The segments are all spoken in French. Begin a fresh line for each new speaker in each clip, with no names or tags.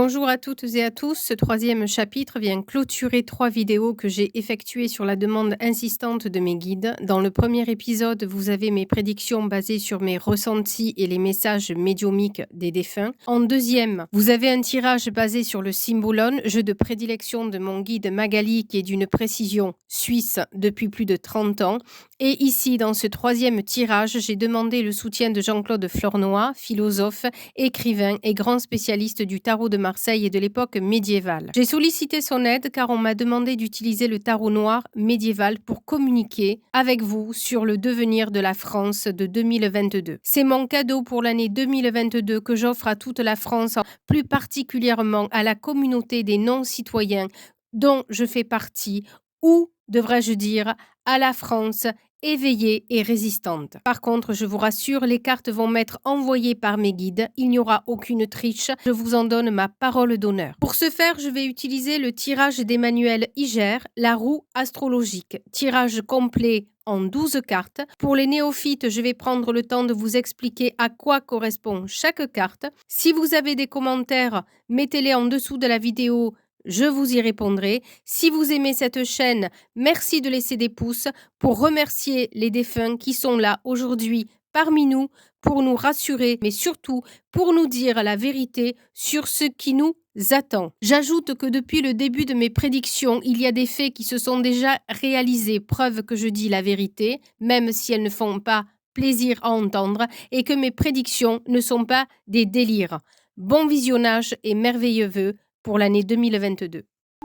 Bonjour à toutes et à tous. Ce troisième chapitre vient clôturer 3 vidéos que j'ai effectuées sur la demande insistante de mes guides. Dans le premier épisode, vous avez mes prédictions basées sur mes ressentis et les messages médiumiques des défunts. En deuxième, vous avez un tirage basé sur le Symbolone, jeu de prédilection de mon guide Magali qui est d'une précision suisse depuis plus de 30 ans. Et ici, dans ce troisième tirage, j'ai demandé le soutien de Jean-Claude Flornoy, philosophe, écrivain et grand spécialiste du tarot de Marseille et de l'époque médiévale. J'ai sollicité son aide car on m'a demandé d'utiliser le tarot noir médiéval pour communiquer avec vous sur le devenir de la France de 2022. C'est mon cadeau pour l'année 2022 que j'offre à toute la France, plus particulièrement à la communauté des non-citoyens dont je fais partie, ou, devrais-je dire, à la France éveillée et résistante. Par contre, je vous rassure, les cartes vont m'être envoyées par mes guides. Il n'y aura aucune triche. Je vous en donne ma parole d'honneur. Pour ce faire, je vais utiliser le tirage d'Emmanuel Iger, la roue astrologique. Tirage complet en 12 cartes. Pour les néophytes, je vais prendre le temps de vous expliquer à quoi correspond chaque carte. Si vous avez des commentaires, mettez-les en dessous de la vidéo. Je vous y répondrai. Si vous aimez cette chaîne, merci de laisser des pouces pour remercier les défunts qui sont là aujourd'hui parmi nous pour nous rassurer, mais surtout pour nous dire la vérité sur ce qui nous attend. J'ajoute que depuis le début de mes prédictions, il y a des faits qui se sont déjà réalisés, preuve que je dis la vérité, même si elles ne font pas plaisir à entendre, et que mes prédictions ne sont pas des délires. Bon visionnage et merveilleux vœux pour l'année 2022.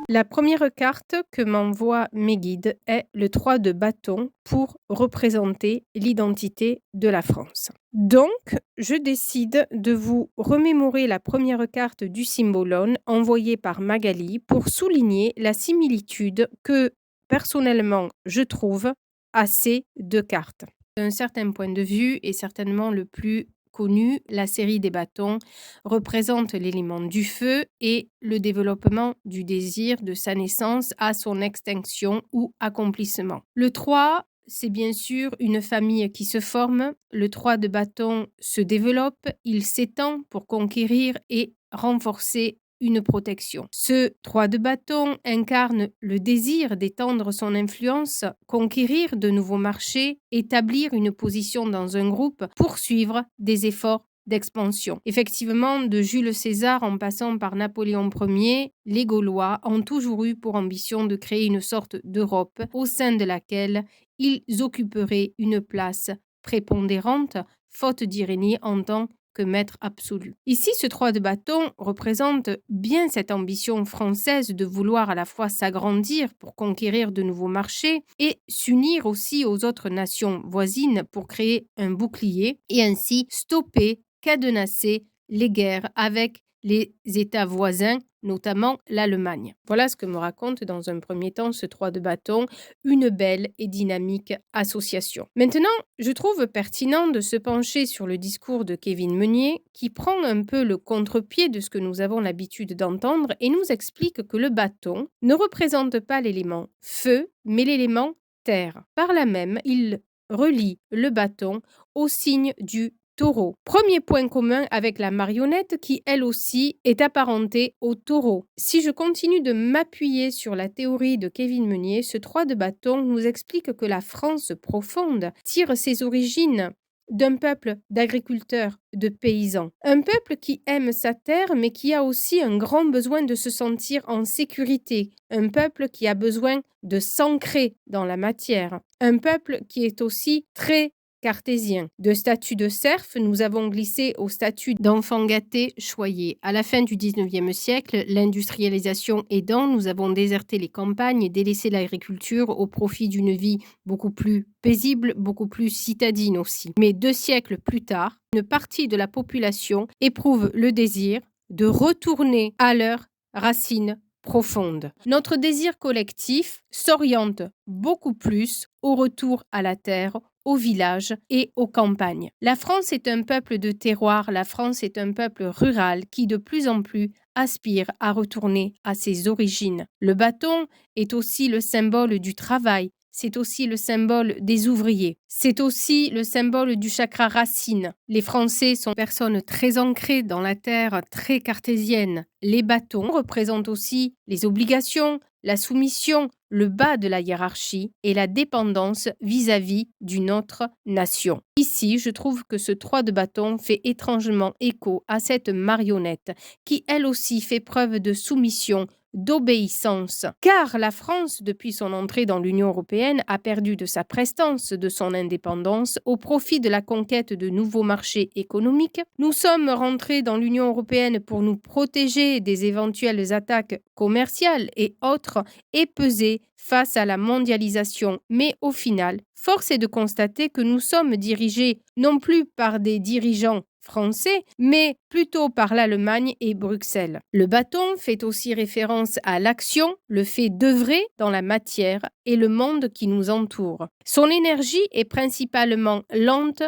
La première carte que m'envoient mes guides est le 3 de bâton pour représenter l'identité de la France. Donc, je décide de vous remémorer la première carte du Symbolone envoyée par Magali pour souligner la similitude que, personnellement, je trouve à ces deux cartes. D'un certain point de vue, et certainement le plus connu, la série des bâtons représente l'élément du feu et le développement du désir de sa naissance à son extinction ou accomplissement. Le 3, c'est bien sûr une famille qui se forme. Le 3 de bâton se développe, il s'étend pour conquérir et renforcer une protection. Ce 3 de bâton incarne le désir d'étendre son influence, conquérir de nouveaux marchés, établir une position dans un groupe, poursuivre des efforts d'expansion. Effectivement, de Jules César en passant par Napoléon Ier, les Gaulois ont toujours eu pour ambition de créer une sorte d'Europe au sein de laquelle ils occuperaient une place prépondérante, faute d'y régner en tant que maître absolu. Ici, ce 3 de bâton représente bien cette ambition française de vouloir à la fois s'agrandir pour conquérir de nouveaux marchés et s'unir aussi aux autres nations voisines pour créer un bouclier et ainsi stopper, cadenasser les guerres avec les États voisins, notamment l'Allemagne. Voilà ce que me raconte dans un premier temps ce 3 de bâton, une belle et dynamique association. Maintenant, je trouve pertinent de se pencher sur le discours de Kevin Meunier qui prend un peu le contre-pied de ce que nous avons l'habitude d'entendre et nous explique que le bâton ne représente pas l'élément feu, mais l'élément terre. Par là même, il relie le bâton au signe du Taureau. Premier point commun avec la marionnette qui, elle aussi, est apparentée au taureau. Si je continue de m'appuyer sur la théorie de Kevin Meunier, ce 3 de bâton nous explique que la France profonde tire ses origines d'un peuple d'agriculteurs, de paysans. Un peuple qui aime sa terre, mais qui a aussi un grand besoin de se sentir en sécurité. Un peuple qui a besoin de s'ancrer dans la matière. Un peuple qui est aussi très cartésien. De statut de serf, nous avons glissé au statut d'enfant gâté choyé. À la fin du 19e siècle, l'industrialisation aidant, nous avons déserté les campagnes et délaissé l'agriculture au profit d'une vie beaucoup plus paisible, beaucoup plus citadine aussi. Mais 2 siècles plus tard, une partie de la population éprouve le désir de retourner à leurs racines profondes. Notre désir collectif s'oriente beaucoup plus au retour à la terre, au village et aux campagnes. La France est un peuple de terroir, la France est un peuple rural qui de plus en plus aspire à retourner à ses origines. Le bâton est aussi le symbole du travail, c'est aussi le symbole des ouvriers. C'est aussi le symbole du chakra racine. Les Français sont personnes très ancrées dans la terre, très cartésiennes. Les bâtons représentent aussi les obligations, la soumission, le bas de la hiérarchie et la dépendance vis-à-vis d'une autre nation. Ici, je trouve que ce 3 de bâton fait étrangement écho à cette marionnette qui, elle aussi, fait preuve de soumission, d'obéissance. Car la France, depuis son entrée dans l'Union européenne, a perdu de sa prestance, de son indépendance, au profit de la conquête de nouveaux marchés économiques. Nous sommes rentrés dans l'Union européenne pour nous protéger des éventuelles attaques commerciales et autres et peser face à la mondialisation. Mais au final, force est de constater que nous sommes dirigés non plus par des dirigeants français, mais plutôt par l'Allemagne et Bruxelles. Le bâton fait aussi référence à l'action, le fait d'œuvrer dans la matière et le monde qui nous entoure. Son énergie est principalement lente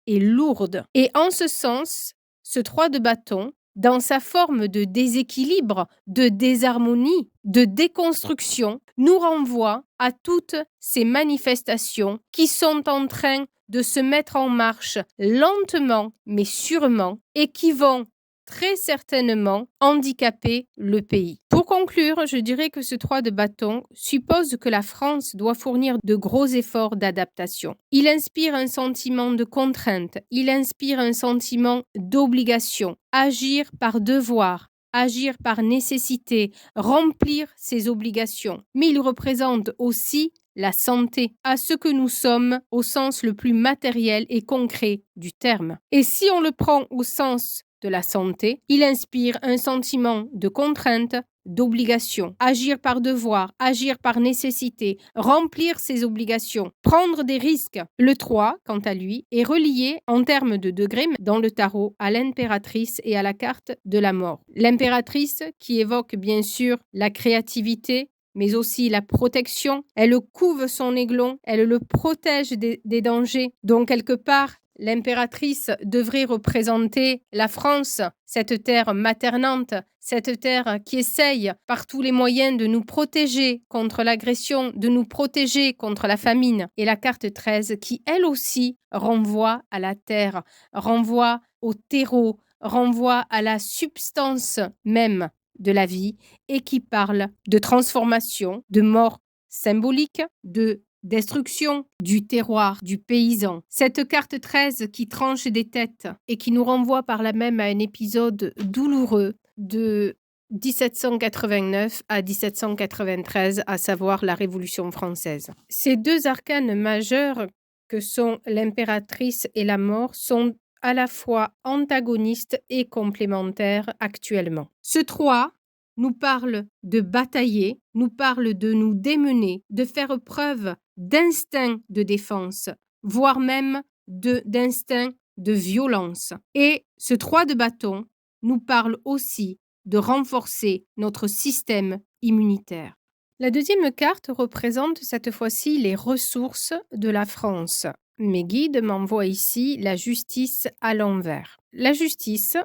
et lourde. Et en ce sens, ce 3 de bâton, dans sa forme de déséquilibre, de désharmonie, de déconstruction, nous renvoie à toutes ces manifestations qui sont en train de se mettre en marche lentement mais sûrement et qui vont très certainement handicaper le pays. Pour conclure, je dirais que ce 3 de bâton suppose que la France doit fournir de gros efforts d'adaptation. Il inspire un sentiment de contrainte, il inspire un sentiment d'obligation, agir par devoir, agir par nécessité, remplir ses obligations. Mais il représente aussi la santé, à ce que nous sommes au sens le plus matériel et concret du terme. Et si on le prend au sens de la santé, il inspire un sentiment de contrainte, d'obligation, agir par devoir, agir par nécessité, remplir ses obligations, prendre des risques. Le 3, quant à lui, est relié en termes de degrés dans le tarot à l'impératrice et à la carte de la mort. L'impératrice qui évoque bien sûr la créativité, mais aussi la protection. Elle couve son aiglon, elle le protège des dangers. Donc, quelque part, l'impératrice devrait représenter la France, cette terre maternante, cette terre qui essaye par tous les moyens de nous protéger contre l'agression, de nous protéger contre la famine. Et la carte 13 qui, elle aussi, renvoie à la terre, renvoie au terreau, renvoie à la substance même de la vie et qui parle de transformation, de mort symbolique, de destruction du terroir, du paysan. Cette carte 13 qui tranche des têtes et qui nous renvoie par là même à un épisode douloureux de 1789 à 1793, à savoir la Révolution française. Ces deux arcanes majeurs que sont l'impératrice et la mort sont à la fois antagonistes et complémentaires actuellement. Ce 3 nous parle de batailler, nous parle de nous démener, de faire preuve d'instinct de défense, voire même d'instinct de violence. Et ce 3 de bâton nous parle aussi de renforcer notre système immunitaire. La deuxième carte représente cette fois-ci les ressources de la France. Mes guides m'envoient ici la justice à l'envers. La justice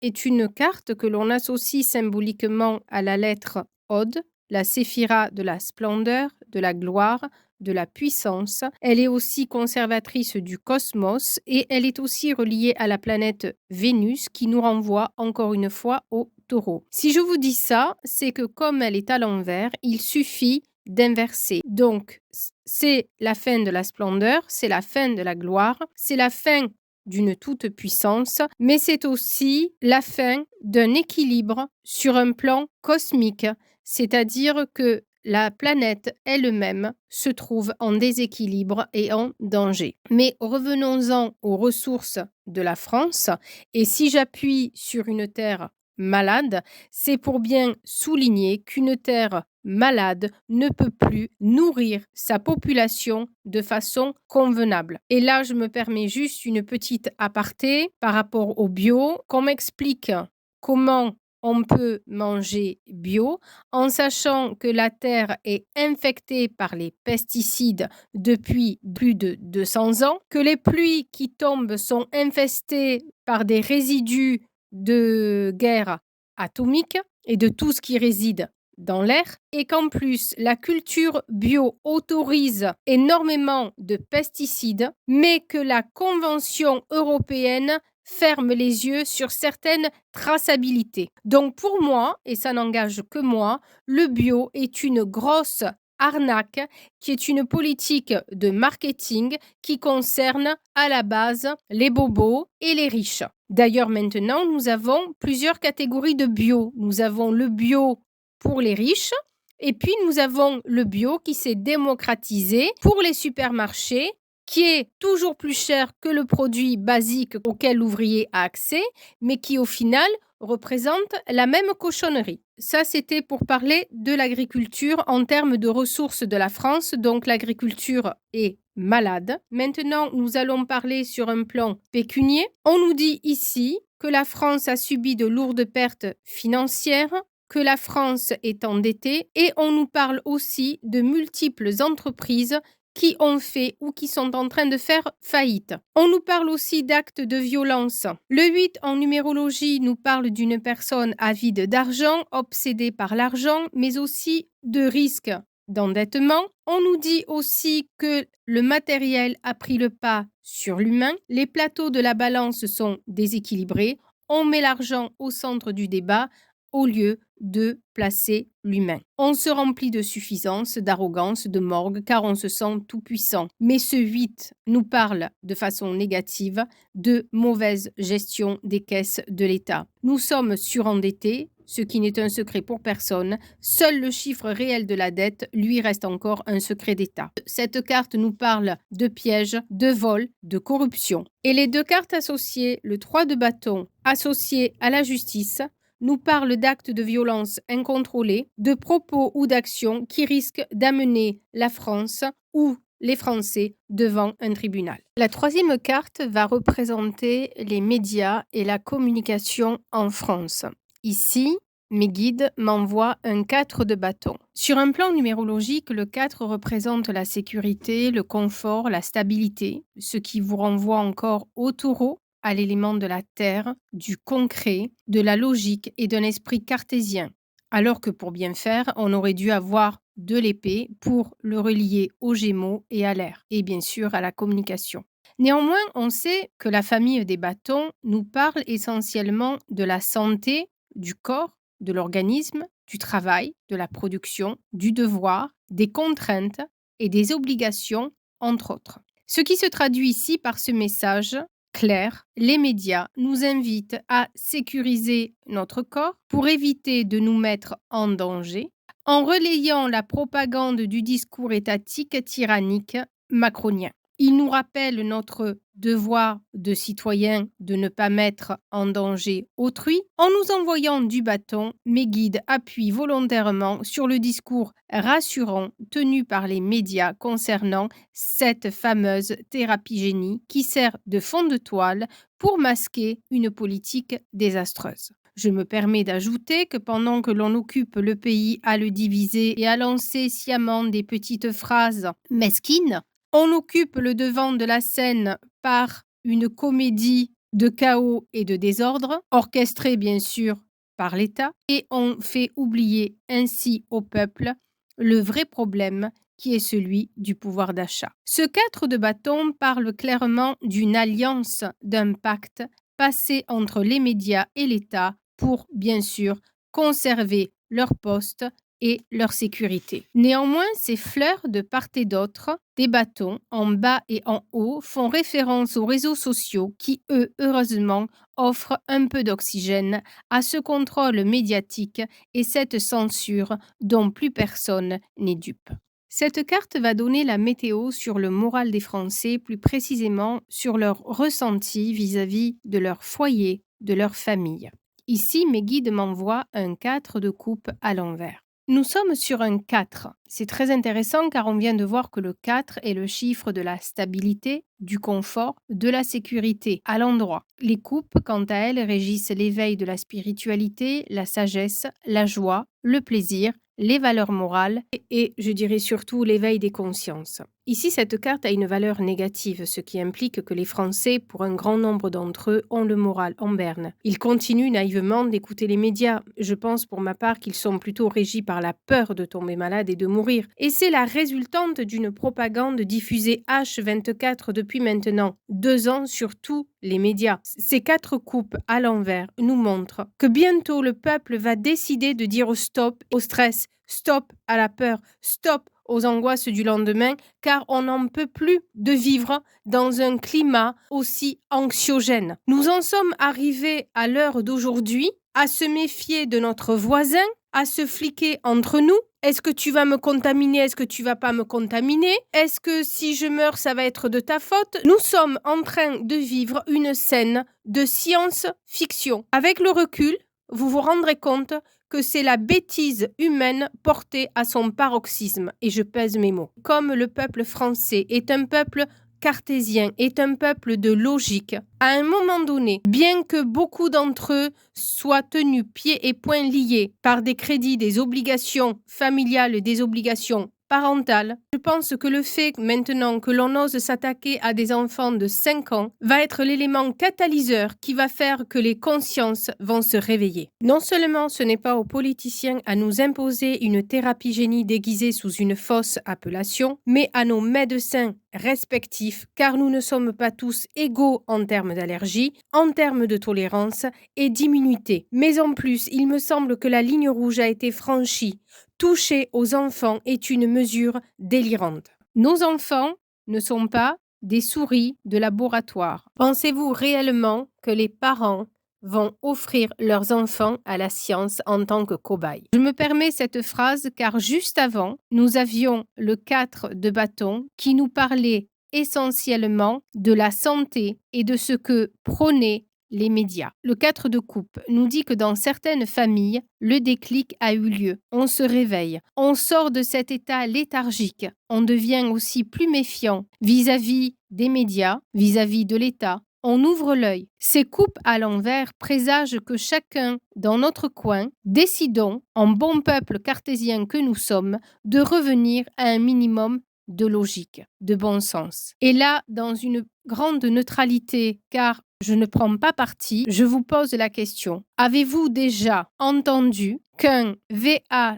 est une carte que l'on associe symboliquement à la lettre Od, la séphira de la splendeur, de la gloire, de la puissance. Elle est aussi conservatrice du cosmos et elle est aussi reliée à la planète Vénus qui nous renvoie encore une fois au taureau. Si je vous dis ça, c'est que comme elle est à l'envers, il suffit d'inverser. Donc, c'est la fin de la splendeur, c'est la fin de la gloire, c'est la fin d'une toute-puissance, mais c'est aussi la fin d'un équilibre sur un plan cosmique, c'est-à-dire que la planète elle-même se trouve en déséquilibre et en danger. Mais revenons-en aux ressources de la France, et si j'appuie sur une terre malade, c'est pour bien souligner qu'une terre malade ne peut plus nourrir sa population de façon convenable. Et là, je me permets juste une petite aparté par rapport au bio, qu'on m'explique comment on peut manger bio en sachant que la terre est infectée par les pesticides depuis plus de 200 ans, que les pluies qui tombent sont infestées par des résidus de guerre atomique et de tout ce qui réside dans l'air et qu'en plus la culture bio autorise énormément de pesticides, mais que la Convention européenne ferme les yeux sur certaines traçabilités. Donc pour moi, et ça n'engage que moi, le bio est une grosse arnaque qui est une politique de marketing qui concerne à la base les bobos et les riches. D'ailleurs, maintenant, nous avons plusieurs catégories de bio. Nous avons le bio pour les riches et puis nous avons le bio qui s'est démocratisé pour les supermarchés, qui est toujours plus cher que le produit basique auquel l'ouvrier a accès, mais qui au final représente la même cochonnerie. Ça, c'était pour parler de l'agriculture en termes de ressources de la France. Donc, l'agriculture est malade. Maintenant, nous allons parler sur un plan pécunier. On nous dit ici que la France a subi de lourdes pertes financières, que la France est endettée et on nous parle aussi de multiples entreprises qui ont fait ou qui sont en train de faire faillite. On nous parle aussi d'actes de violence. Le 8 en numérologie nous parle d'une personne avide d'argent, obsédée par l'argent, mais aussi de risques d'endettement. On nous dit aussi que le matériel a pris le pas sur l'humain. Les plateaux de la balance sont déséquilibrés. On met l'argent au centre du débat au lieu de placer l'humain. On se remplit de suffisance, d'arrogance, de morgue, car on se sent tout puissant. Mais ce 8 nous parle de façon négative de mauvaise gestion des caisses de l'État. Nous sommes surendettés, ce qui n'est un secret pour personne. Seul le chiffre réel de la dette, lui, reste encore un secret d'État. Cette carte nous parle de pièges, de vols, de corruption. Et les deux cartes associées, le 3 de bâton associé à la justice, nous parle d'actes de violence incontrôlés, de propos ou d'actions qui risquent d'amener la France ou les Français devant un tribunal. La troisième carte va représenter les médias et la communication en France. Ici, mes guides m'envoient un 4 de bâton. Sur un plan numérologique, le 4 représente la sécurité, le confort, la stabilité, ce qui vous renvoie encore au taureau, à l'élément de la terre, du concret, de la logique et d'un esprit cartésien. Alors que pour bien faire, on aurait dû avoir de l'épée pour le relier aux Gémeaux et à l'air, et bien sûr à la communication. Néanmoins, on sait que la famille des bâtons nous parle essentiellement de la santé, du corps, de l'organisme, du travail, de la production, du devoir, des contraintes et des obligations, entre autres. Ce qui se traduit ici par ce message clair, les médias nous invitent à sécuriser notre corps pour éviter de nous mettre en danger en relayant la propagande du discours étatique tyrannique macronien. Ils nous rappellent notre devoir de citoyen de ne pas mettre en danger autrui. En nous envoyant du bâton, mes guides appuient volontairement sur le discours rassurant tenu par les médias concernant cette fameuse thérapie génie qui sert de fond de toile pour masquer une politique désastreuse. Je me permets d'ajouter que pendant que l'on occupe le pays à le diviser et à lancer sciemment des petites phrases mesquines, on occupe le devant de la scène par une comédie de chaos et de désordre, orchestrée bien sûr par l'État, et on fait oublier ainsi au peuple le vrai problème qui est celui du pouvoir d'achat. Ce 4 de bâton parle clairement d'une alliance, d'un pacte passé entre les médias et l'État pour, bien sûr, conserver leur poste et leur sécurité. Néanmoins, ces fleurs de part et d'autre, des bâtons en bas et en haut, font référence aux réseaux sociaux qui, eux, heureusement, offrent un peu d'oxygène à ce contrôle médiatique et cette censure dont plus personne n'est dupe. Cette carte va donner la météo sur le moral des Français, plus précisément sur leur ressenti vis-à-vis de leur foyer, de leur famille. Ici, mes guides m'envoient un 4 de coupe à l'envers. Nous sommes sur un 4. C'est très intéressant car on vient de voir que le 4 est le chiffre de la stabilité, du confort, de la sécurité à l'endroit. Les coupes, quant à elles, régissent l'éveil de la spiritualité, la sagesse, la joie, le plaisir, les valeurs morales et je dirais surtout l'éveil des consciences. Ici, cette carte a une valeur négative, ce qui implique que les Français, pour un grand nombre d'entre eux, ont le moral en berne. Ils continuent naïvement d'écouter les médias. Je pense pour ma part qu'ils sont plutôt régis par la peur de tomber malade et de mourir. Et c'est la résultante d'une propagande diffusée H24 depuis maintenant 2 ans sur tous les médias. Ces 4 coupes à l'envers nous montrent que bientôt le peuple va décider de dire stop au stress, stop à la peur, stop aux angoisses du lendemain, car on n'en peut plus de vivre dans un climat aussi anxiogène. Nous en sommes arrivés à l'heure d'aujourd'hui à se méfier de notre voisin, à se fliquer entre nous. Est-ce que tu vas me contaminer? Est-ce que tu vas pas me contaminer? Est-ce que si je meurs, ça va être de ta faute? Nous sommes en train de vivre une scène de science-fiction. Avec le recul, vous vous rendrez compte que c'est la bêtise humaine portée à son paroxysme, et je pèse mes mots. Comme le peuple français est un peuple cartésien, est un peuple de logique, à un moment donné, bien que beaucoup d'entre eux soient tenus pieds et poings liés par des crédits, des obligations familiales, des obligations parentale, je pense que le fait maintenant que l'on ose s'attaquer à des enfants de 5 ans va être l'élément catalyseur qui va faire que les consciences vont se réveiller. Non seulement ce n'est pas aux politiciens à nous imposer une thérapie génie déguisée sous une fausse appellation, mais à nos médecins respectifs, car nous ne sommes pas tous égaux en termes d'allergie, en termes de tolérance et d'immunité. Mais en plus, il me semble que la ligne rouge a été franchie. Toucher aux enfants est une mesure délirante. Nos enfants ne sont pas des souris de laboratoire. Pensez-vous réellement que les parents vont offrir leurs enfants à la science en tant que cobayes? Je me permets cette phrase car juste avant, nous avions le 4 de bâton qui nous parlait essentiellement de la santé et de ce que prônaient les médias. Le 4 de coupe nous dit que dans certaines familles, le déclic a eu lieu. On se réveille, on sort de cet état léthargique, on devient aussi plus méfiant vis-à-vis des médias, vis-à-vis de l'État. On ouvre l'œil. Ces coupes à l'envers présagent que chacun, dans notre coin, décidons, en bon peuple cartésien que nous sommes, de revenir à un minimum de logique, de bon sens. Et là, dans une grande neutralité, car je ne prends pas parti, je vous pose la question. Avez-vous déjà entendu qu'un VACCIN,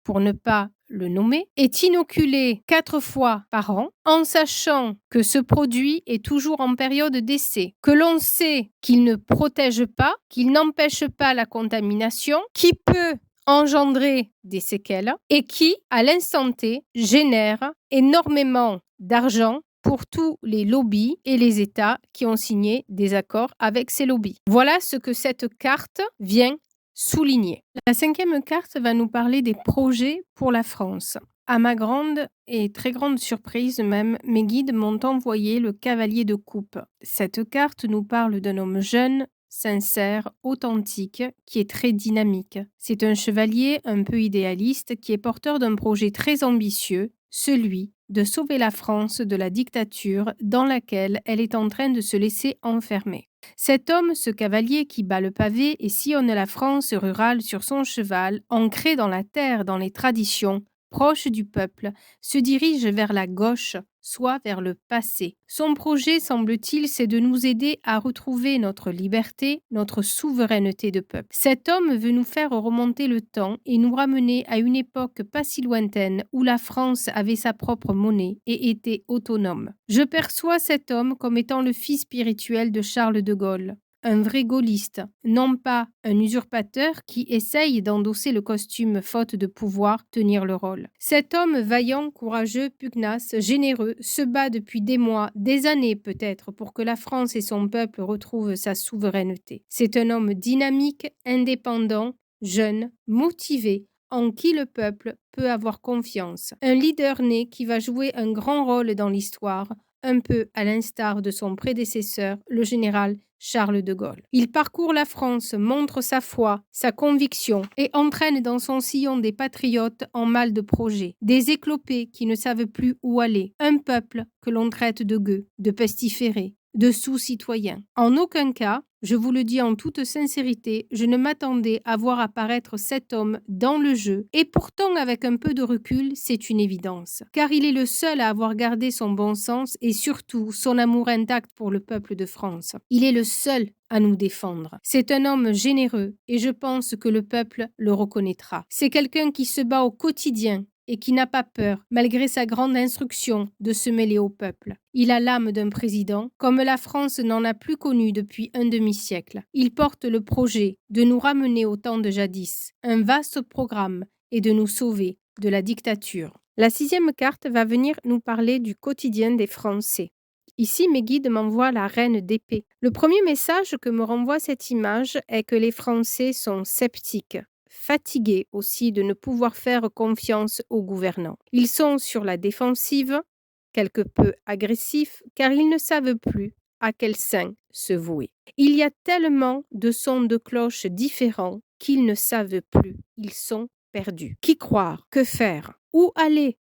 pour ne pas le nommer, est inoculé 4 fois par an en sachant que ce produit est toujours en période d'essai, que l'on sait qu'il ne protège pas, qu'il n'empêche pas la contamination, qui peut engendrer des séquelles et qui, à l'instant T, génère énormément d'argent pour tous les lobbies et les États qui ont signé des accords avec ces lobbies. Voilà ce que cette carte vient souligner. La 5e carte va nous parler des projets pour la France. À ma grande et très grande surprise même, mes guides m'ont envoyé le cavalier de coupe. Cette carte nous parle d'un homme jeune, sincère, authentique, qui est très dynamique. C'est un chevalier un peu idéaliste qui est porteur d'un projet très ambitieux, celui de sauver la France de la dictature dans laquelle elle est en train de se laisser enfermer. Cet homme, ce cavalier qui bat le pavé et sillonne la France rurale sur son cheval, ancré dans la terre, dans les traditions, proche du peuple, se dirige vers la gauche, soit vers le passé. Son projet, semble-t-il, c'est de nous aider à retrouver notre liberté, notre souveraineté de peuple. Cet homme veut nous faire remonter le temps et nous ramener à une époque pas si lointaine où la France avait sa propre monnaie et était autonome. Je perçois cet homme comme étant le fils spirituel de Charles de Gaulle. Un vrai gaulliste, non pas un usurpateur qui essaye d'endosser le costume faute de pouvoir tenir le rôle. Cet homme vaillant, courageux, pugnace, généreux, se bat depuis des mois, des années peut-être, pour que la France et son peuple retrouvent sa souveraineté. C'est un homme dynamique, indépendant, jeune, motivé, en qui le peuple peut avoir confiance. Un leader né qui va jouer un grand rôle dans l'histoire, un peu à l'instar de son prédécesseur, le général Charles de Gaulle. Il parcourt la France, montre sa foi, sa conviction et entraîne dans son sillon des patriotes en mal de projet, des éclopés qui ne savent plus où aller, un peuple que l'on traite de gueux, de pestiféré, de sous-citoyens. En aucun cas, je vous le dis en toute sincérité, je ne m'attendais à voir apparaître cet homme dans le jeu, et pourtant avec un peu de recul, c'est une évidence. Car il est le seul à avoir gardé son bon sens et surtout son amour intact pour le peuple de France. Il est le seul à nous défendre. C'est un homme généreux et je pense que le peuple le reconnaîtra. C'est quelqu'un qui se bat au quotidien et qui n'a pas peur, malgré sa grande instruction, de se mêler au peuple. Il a l'âme d'un président, comme la France n'en a plus connu depuis un demi-siècle. Il porte le projet de nous ramener au temps de jadis, un vaste programme, et de nous sauver de la dictature. La 6e carte va venir nous parler du quotidien des Français. Ici, mes guides m'envoient la reine d'épée. Le premier message que me renvoie cette image est que les Français sont sceptiques, fatigués aussi de ne pouvoir faire confiance aux gouvernants. Ils sont sur la défensive, quelque peu agressifs, car ils ne savent plus à quel saint se vouer. Il y a tellement de sons de cloche différents qu'ils ne savent plus. Ils sont perdus. Qui croire? Que faire? Où aller?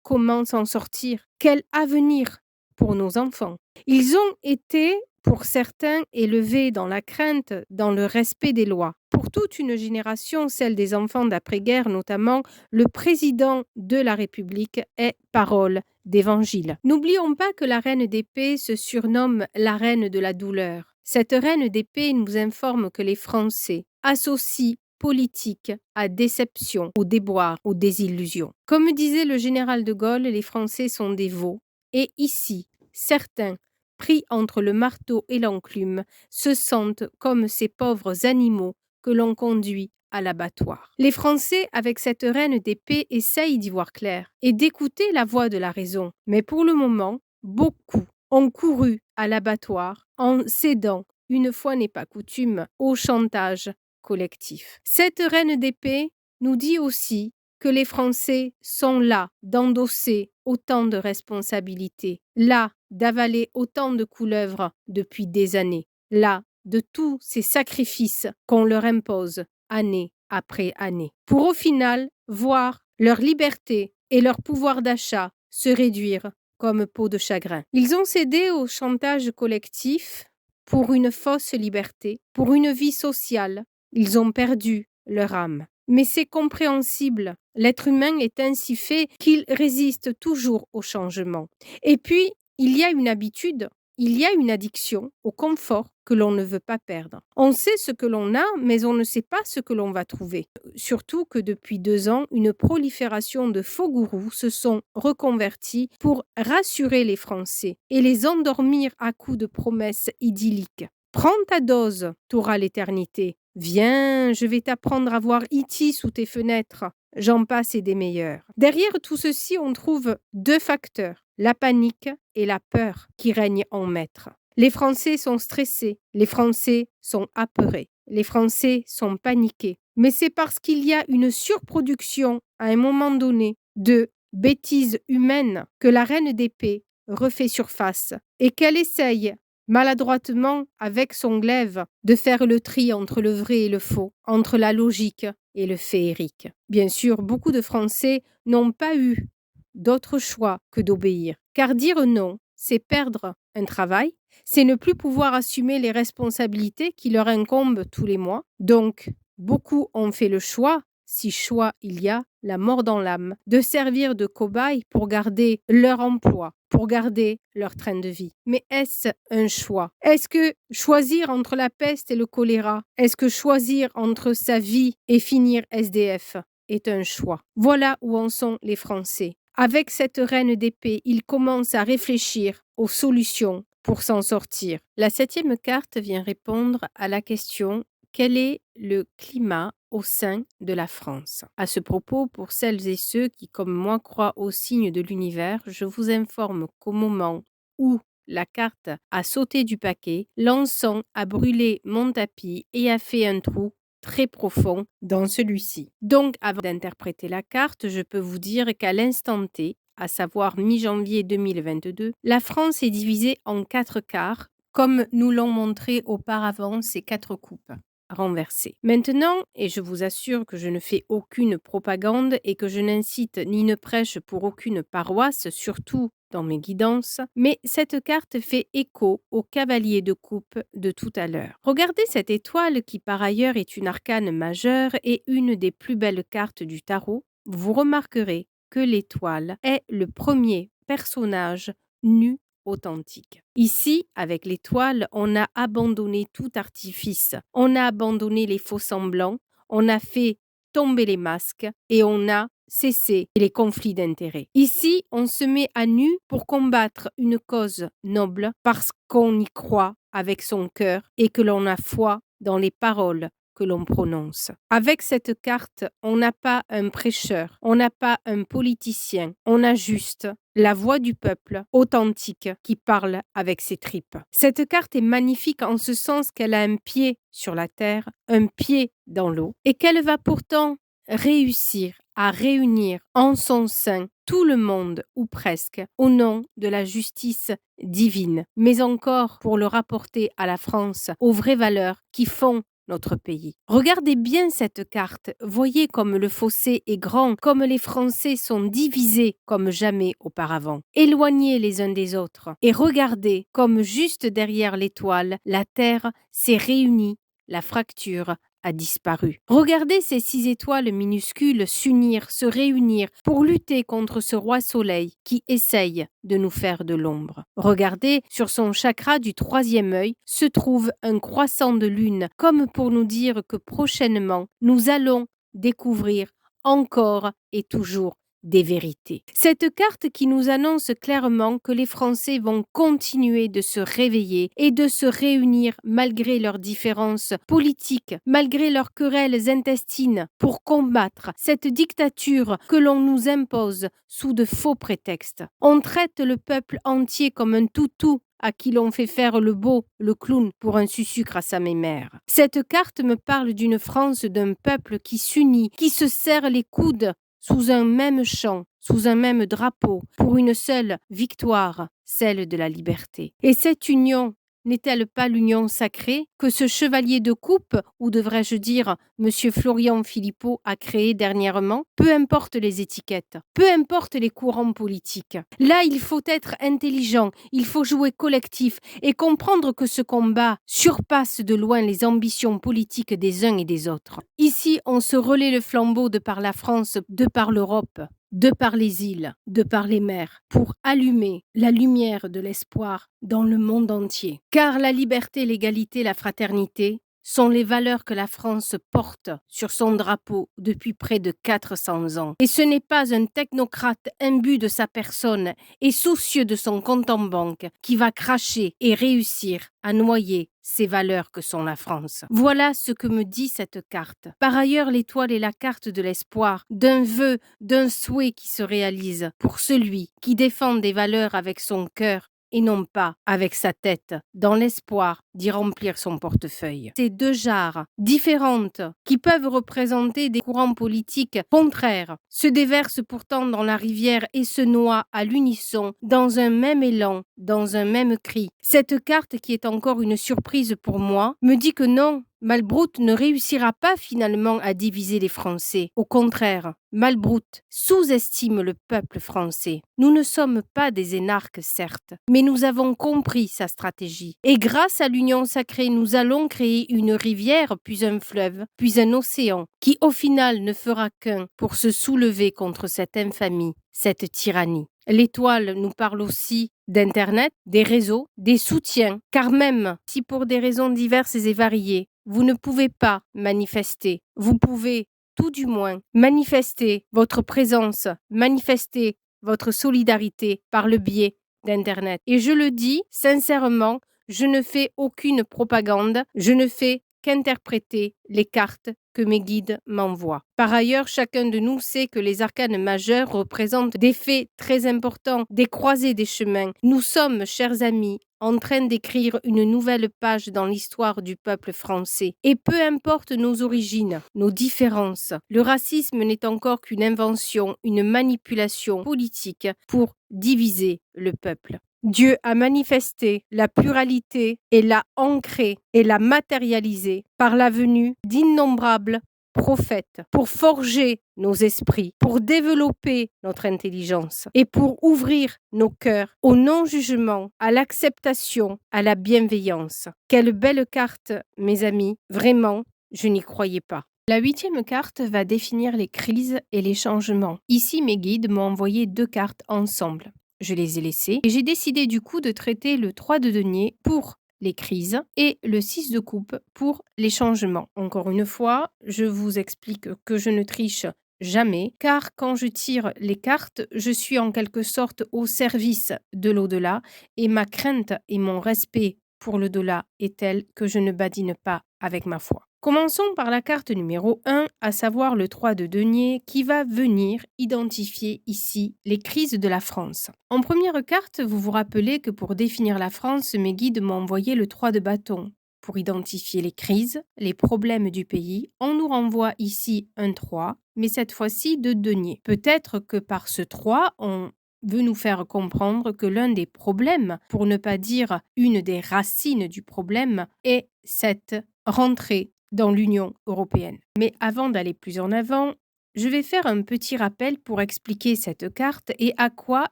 Comment s'en sortir? Quel avenir pour nos enfants? Ils ont été, pour certains, élevés dans la crainte, dans le respect des lois. Pour toute une génération, celle des enfants d'après-guerre notamment, le président de la République est parole d'évangile. N'oublions pas que la reine d'épée se surnomme la reine de la douleur. Cette reine d'épée nous informe que les Français associent politique à déception, au déboire, aux désillusions. Comme disait le général de Gaulle, les Français sont des veaux. Et ici, certains, pris entre le marteau et l'enclume, se sentent comme ces pauvres animaux que l'on conduit à l'abattoir. Les Français, avec cette reine d'épée, essayent d'y voir clair et d'écouter la voix de la raison. Mais pour le moment, beaucoup ont couru à l'abattoir en cédant, une fois n'est pas coutume, au chantage collectif. Cette reine d'épée nous dit aussi que les Français sont là d'endosser autant de responsabilités, là d'avaler autant de couleuvres depuis des années, là de tous ces sacrifices qu'on leur impose année après année, pour au final voir leur liberté et leur pouvoir d'achat se réduire comme peau de chagrin. Ils ont cédé au chantage collectif pour une fausse liberté, pour une vie sociale. Ils ont perdu leur âme. Mais c'est compréhensible. L'être humain est ainsi fait qu'il résiste toujours au changement. Et puis, il y a une habitude, il y a une addiction au confort que l'on ne veut pas perdre. On sait ce que l'on a, mais on ne sait pas ce que l'on va trouver. Surtout que depuis 2 ans, une prolifération de faux gourous se sont reconvertis pour rassurer les Français et les endormir à coups de promesses idylliques. Prends ta dose, t'auras l'éternité. Viens, je vais t'apprendre à voir E.T. sous tes fenêtres. J'en passe et des meilleurs. Derrière tout ceci, on trouve 2 facteurs, la panique et la peur qui règnent en maître. Les Français sont stressés, les Français sont apeurés, les Français sont paniqués. Mais c'est parce qu'il y a une surproduction à un moment donné de bêtises humaines que la reine d'épée refait surface et qu'elle essaye maladroitement, avec son glaive, de faire le tri entre le vrai et le faux, entre la logique et le féerique. Bien sûr, beaucoup de Français n'ont pas eu d'autre choix que d'obéir, car dire non, c'est perdre un travail, c'est ne plus pouvoir assumer les responsabilités qui leur incombent tous les mois. Donc, beaucoup ont fait le choix, si choix il y a, la mort dans l'âme, de servir de cobaye pour garder leur emploi, pour garder leur train de vie. Mais est-ce un choix? Est-ce que choisir entre la peste et le choléra, est-ce que choisir entre sa vie et finir SDF est un choix? Voilà où en sont les Français. Avec cette reine d'épée, ils commencent à réfléchir aux solutions pour s'en sortir. La 7e carte vient répondre à la question: quel est le climat au sein de la France? À ce propos, pour celles et ceux qui, comme moi, croient aux signes de l'univers, je vous informe qu'au moment où la carte a sauté du paquet, l'encens a brûlé mon tapis et a fait un trou très profond dans celui-ci. Donc, avant d'interpréter la carte, je peux vous dire qu'à l'instant T, à savoir mi-janvier 2022, la France est divisée en 4 quarts, comme nous l'ont montré auparavant ces 4 coupes renversées. Maintenant, et je vous assure que je ne fais aucune propagande et que je n'incite ni ne prêche pour aucune paroisse, surtout dans mes guidances, mais cette carte fait écho au cavalier de coupe de tout à l'heure. Regardez cette étoile qui par ailleurs est une arcane majeure et une des plus belles cartes du tarot. Vous remarquerez que l'étoile est le premier personnage nu authentique. Ici, avec l'étoile, on a abandonné tout artifice, on a abandonné les faux semblants, on a fait tomber les masques et on a cessé les conflits d'intérêts. Ici, on se met à nu pour combattre une cause noble parce qu'on y croit avec son cœur et que l'on a foi dans les paroles que l'on prononce. Avec cette carte, on n'a pas un prêcheur, on n'a pas un politicien, on a juste la voix du peuple authentique qui parle avec ses tripes. Cette carte est magnifique en ce sens qu'elle a un pied sur la terre, un pied dans l'eau, et qu'elle va pourtant réussir à réunir en son sein tout le monde, ou presque, au nom de la justice divine, mais encore pour le rapporter à la France, aux vraies valeurs qui font notre pays. Regardez bien cette carte, voyez comme le fossé est grand, comme les Français sont divisés comme jamais auparavant, éloignés les uns des autres, et regardez comme juste derrière l'étoile, la Terre s'est réunie, la fracture a disparu. Regardez ces 6 étoiles minuscules s'unir, se réunir pour lutter contre ce roi soleil qui essaye de nous faire de l'ombre. Regardez, sur son chakra du 3e œil se trouve un croissant de lune, comme pour nous dire que prochainement, nous allons découvrir encore et toujours des vérités. Cette carte qui nous annonce clairement que les Français vont continuer de se réveiller et de se réunir malgré leurs différences politiques, malgré leurs querelles intestines, pour combattre cette dictature que l'on nous impose sous de faux prétextes. On traite le peuple entier comme un toutou à qui l'on fait faire le beau, le clown, pour un sucre à sa mémère. Cette carte me parle d'une France, d'un peuple qui s'unit, qui se serre les coudes sous un même chant, sous un même drapeau, pour une seule victoire, celle de la liberté. Et cette union n'est-elle pas l'union sacrée que ce chevalier de coupe, ou devrais-je dire Monsieur Florian Philippot, a créé dernièrement? Peu importe les étiquettes, peu importe les courants politiques. Là, il faut être intelligent, il faut jouer collectif et comprendre que ce combat surpasse de loin les ambitions politiques des uns et des autres. Ici, on se relaie le flambeau de par la France, de par l'Europe, de par les îles, de par les mers, pour allumer la lumière de l'espoir dans le monde entier. Car la liberté, l'égalité, la fraternité sont les valeurs que la France porte sur son drapeau depuis près de 400 ans. Et ce n'est pas un technocrate imbu de sa personne et soucieux de son compte en banque qui va cracher et réussir à noyer ces valeurs que sont la France. Voilà ce que me dit cette carte. Par ailleurs, l'étoile est la carte de l'espoir, d'un vœu, d'un souhait qui se réalise pour celui qui défend des valeurs avec son cœur et non pas avec sa tête, dans l'espoir d'y remplir son portefeuille. Ces 2 jarres différentes, qui peuvent représenter des courants politiques contraires, se déversent pourtant dans la rivière et se noient à l'unisson, dans un même élan, dans un même cri. Cette carte, qui est encore une surprise pour moi, me dit que non, Malbrout ne réussira pas finalement à diviser les Français. Au contraire, Malbrout sous-estime le peuple français. Nous ne sommes pas des énarques, certes, mais nous avons compris sa stratégie. Et grâce à l'union sacrée, nous allons créer une rivière, puis un fleuve, puis un océan, qui au final ne fera qu'un pour se soulever contre cette infamie, cette tyrannie. L'étoile nous parle aussi d'Internet, des réseaux, des soutiens, car même si pour des raisons diverses et variées, vous ne pouvez pas manifester, vous pouvez tout du moins manifester votre présence, manifester votre solidarité par le biais d'Internet. Et je le dis sincèrement, je ne fais aucune propagande, je ne fais qu'interpréter les cartes que mes guides m'envoient. Par ailleurs, chacun de nous sait que les arcanes majeurs représentent des faits très importants, des croisées des chemins. Nous sommes, chers amis, en train d'écrire une nouvelle page dans l'histoire du peuple français. Et peu importe nos origines, nos différences, le racisme n'est encore qu'une invention, une manipulation politique pour diviser le peuple. Dieu a manifesté la pluralité et l'a ancrée et l'a matérialisée par la venue d'innombrables prophète pour forger nos esprits, pour développer notre intelligence et pour ouvrir nos cœurs au non-jugement, à l'acceptation, à la bienveillance. Quelle belle carte, mes amis. Vraiment, je n'y croyais pas. La 8e carte va définir les crises et les changements. Ici, mes guides m'ont envoyé 2 cartes ensemble. Je les ai laissées et j'ai décidé du coup de traiter le 3 de denier pour les crises et le 6 de coupe pour les changements. Encore une fois, je vous explique que je ne triche jamais, car quand je tire les cartes, je suis en quelque sorte au service de l'au-delà et ma crainte et mon respect pour l'au-delà est tel que je ne badine pas avec ma foi. Commençons par la carte numéro 1, à savoir le 3 de denier, qui va venir identifier ici les crises de la France. En première carte, vous vous rappelez que pour définir la France, mes guides m'ont envoyé le 3 de bâton. Pour identifier les crises, les problèmes du pays, on nous renvoie ici un 3, mais cette fois-ci de denier. Peut-être que par ce 3, on veut nous faire comprendre que l'un des problèmes, pour ne pas dire une des racines du problème, est cette rentrée dans l'Union européenne. Mais avant d'aller plus en avant, je vais faire un petit rappel pour expliquer cette carte et à quoi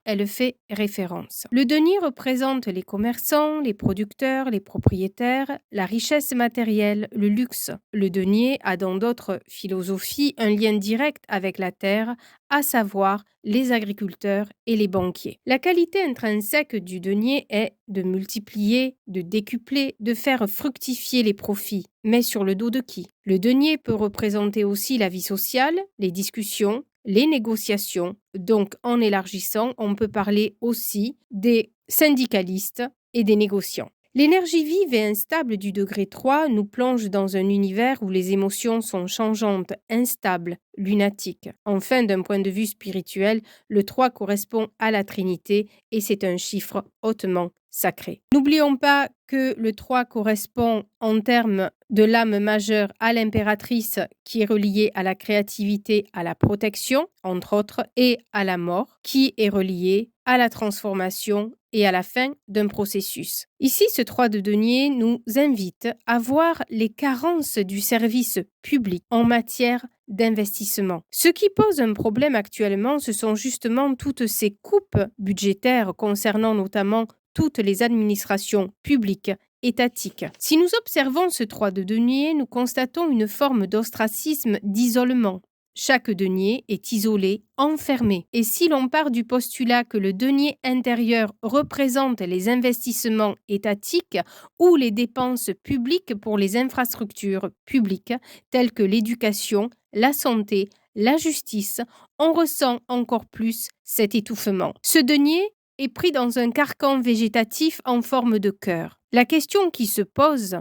elle fait référence. Le denier représente les commerçants, les producteurs, les propriétaires, la richesse matérielle, le luxe. Le denier a dans d'autres philosophies un lien direct avec la terre, à savoir les agriculteurs et les banquiers. La qualité intrinsèque du denier est de multiplier, de décupler, de faire fructifier les profits. Mais sur le dos de qui? Le denier peut représenter aussi la vie sociale, les discussions, les négociations. Donc, en élargissant, on peut parler aussi des syndicalistes et des négociants. L'énergie vive et instable du degré 3 nous plonge dans un univers où les émotions sont changeantes, instables, lunatiques. Enfin, d'un point de vue spirituel, le 3 correspond à la Trinité et c'est un chiffre hautement sacré. N'oublions pas que le 3 correspond en termes de l'âme majeure à l'impératrice qui est reliée à la créativité, à la protection, entre autres, et à la mort qui est reliée à la transformation et à la fin d'un processus. Ici, ce 3 de denier nous invite à voir les carences du service public en matière d'investissement. Ce qui pose un problème actuellement, ce sont justement toutes ces coupes budgétaires concernant notamment toutes les administrations publiques étatiques. Si nous observons ce 3 de denier, nous constatons une forme d'ostracisme, d'isolement. Chaque denier est isolé, enfermé. Et si l'on part du postulat que le denier intérieur représente les investissements étatiques ou les dépenses publiques pour les infrastructures publiques telles que l'éducation, la santé, la justice, on ressent encore plus cet étouffement. Ce denier est pris dans un carcan végétatif en forme de cœur. La question qui se pose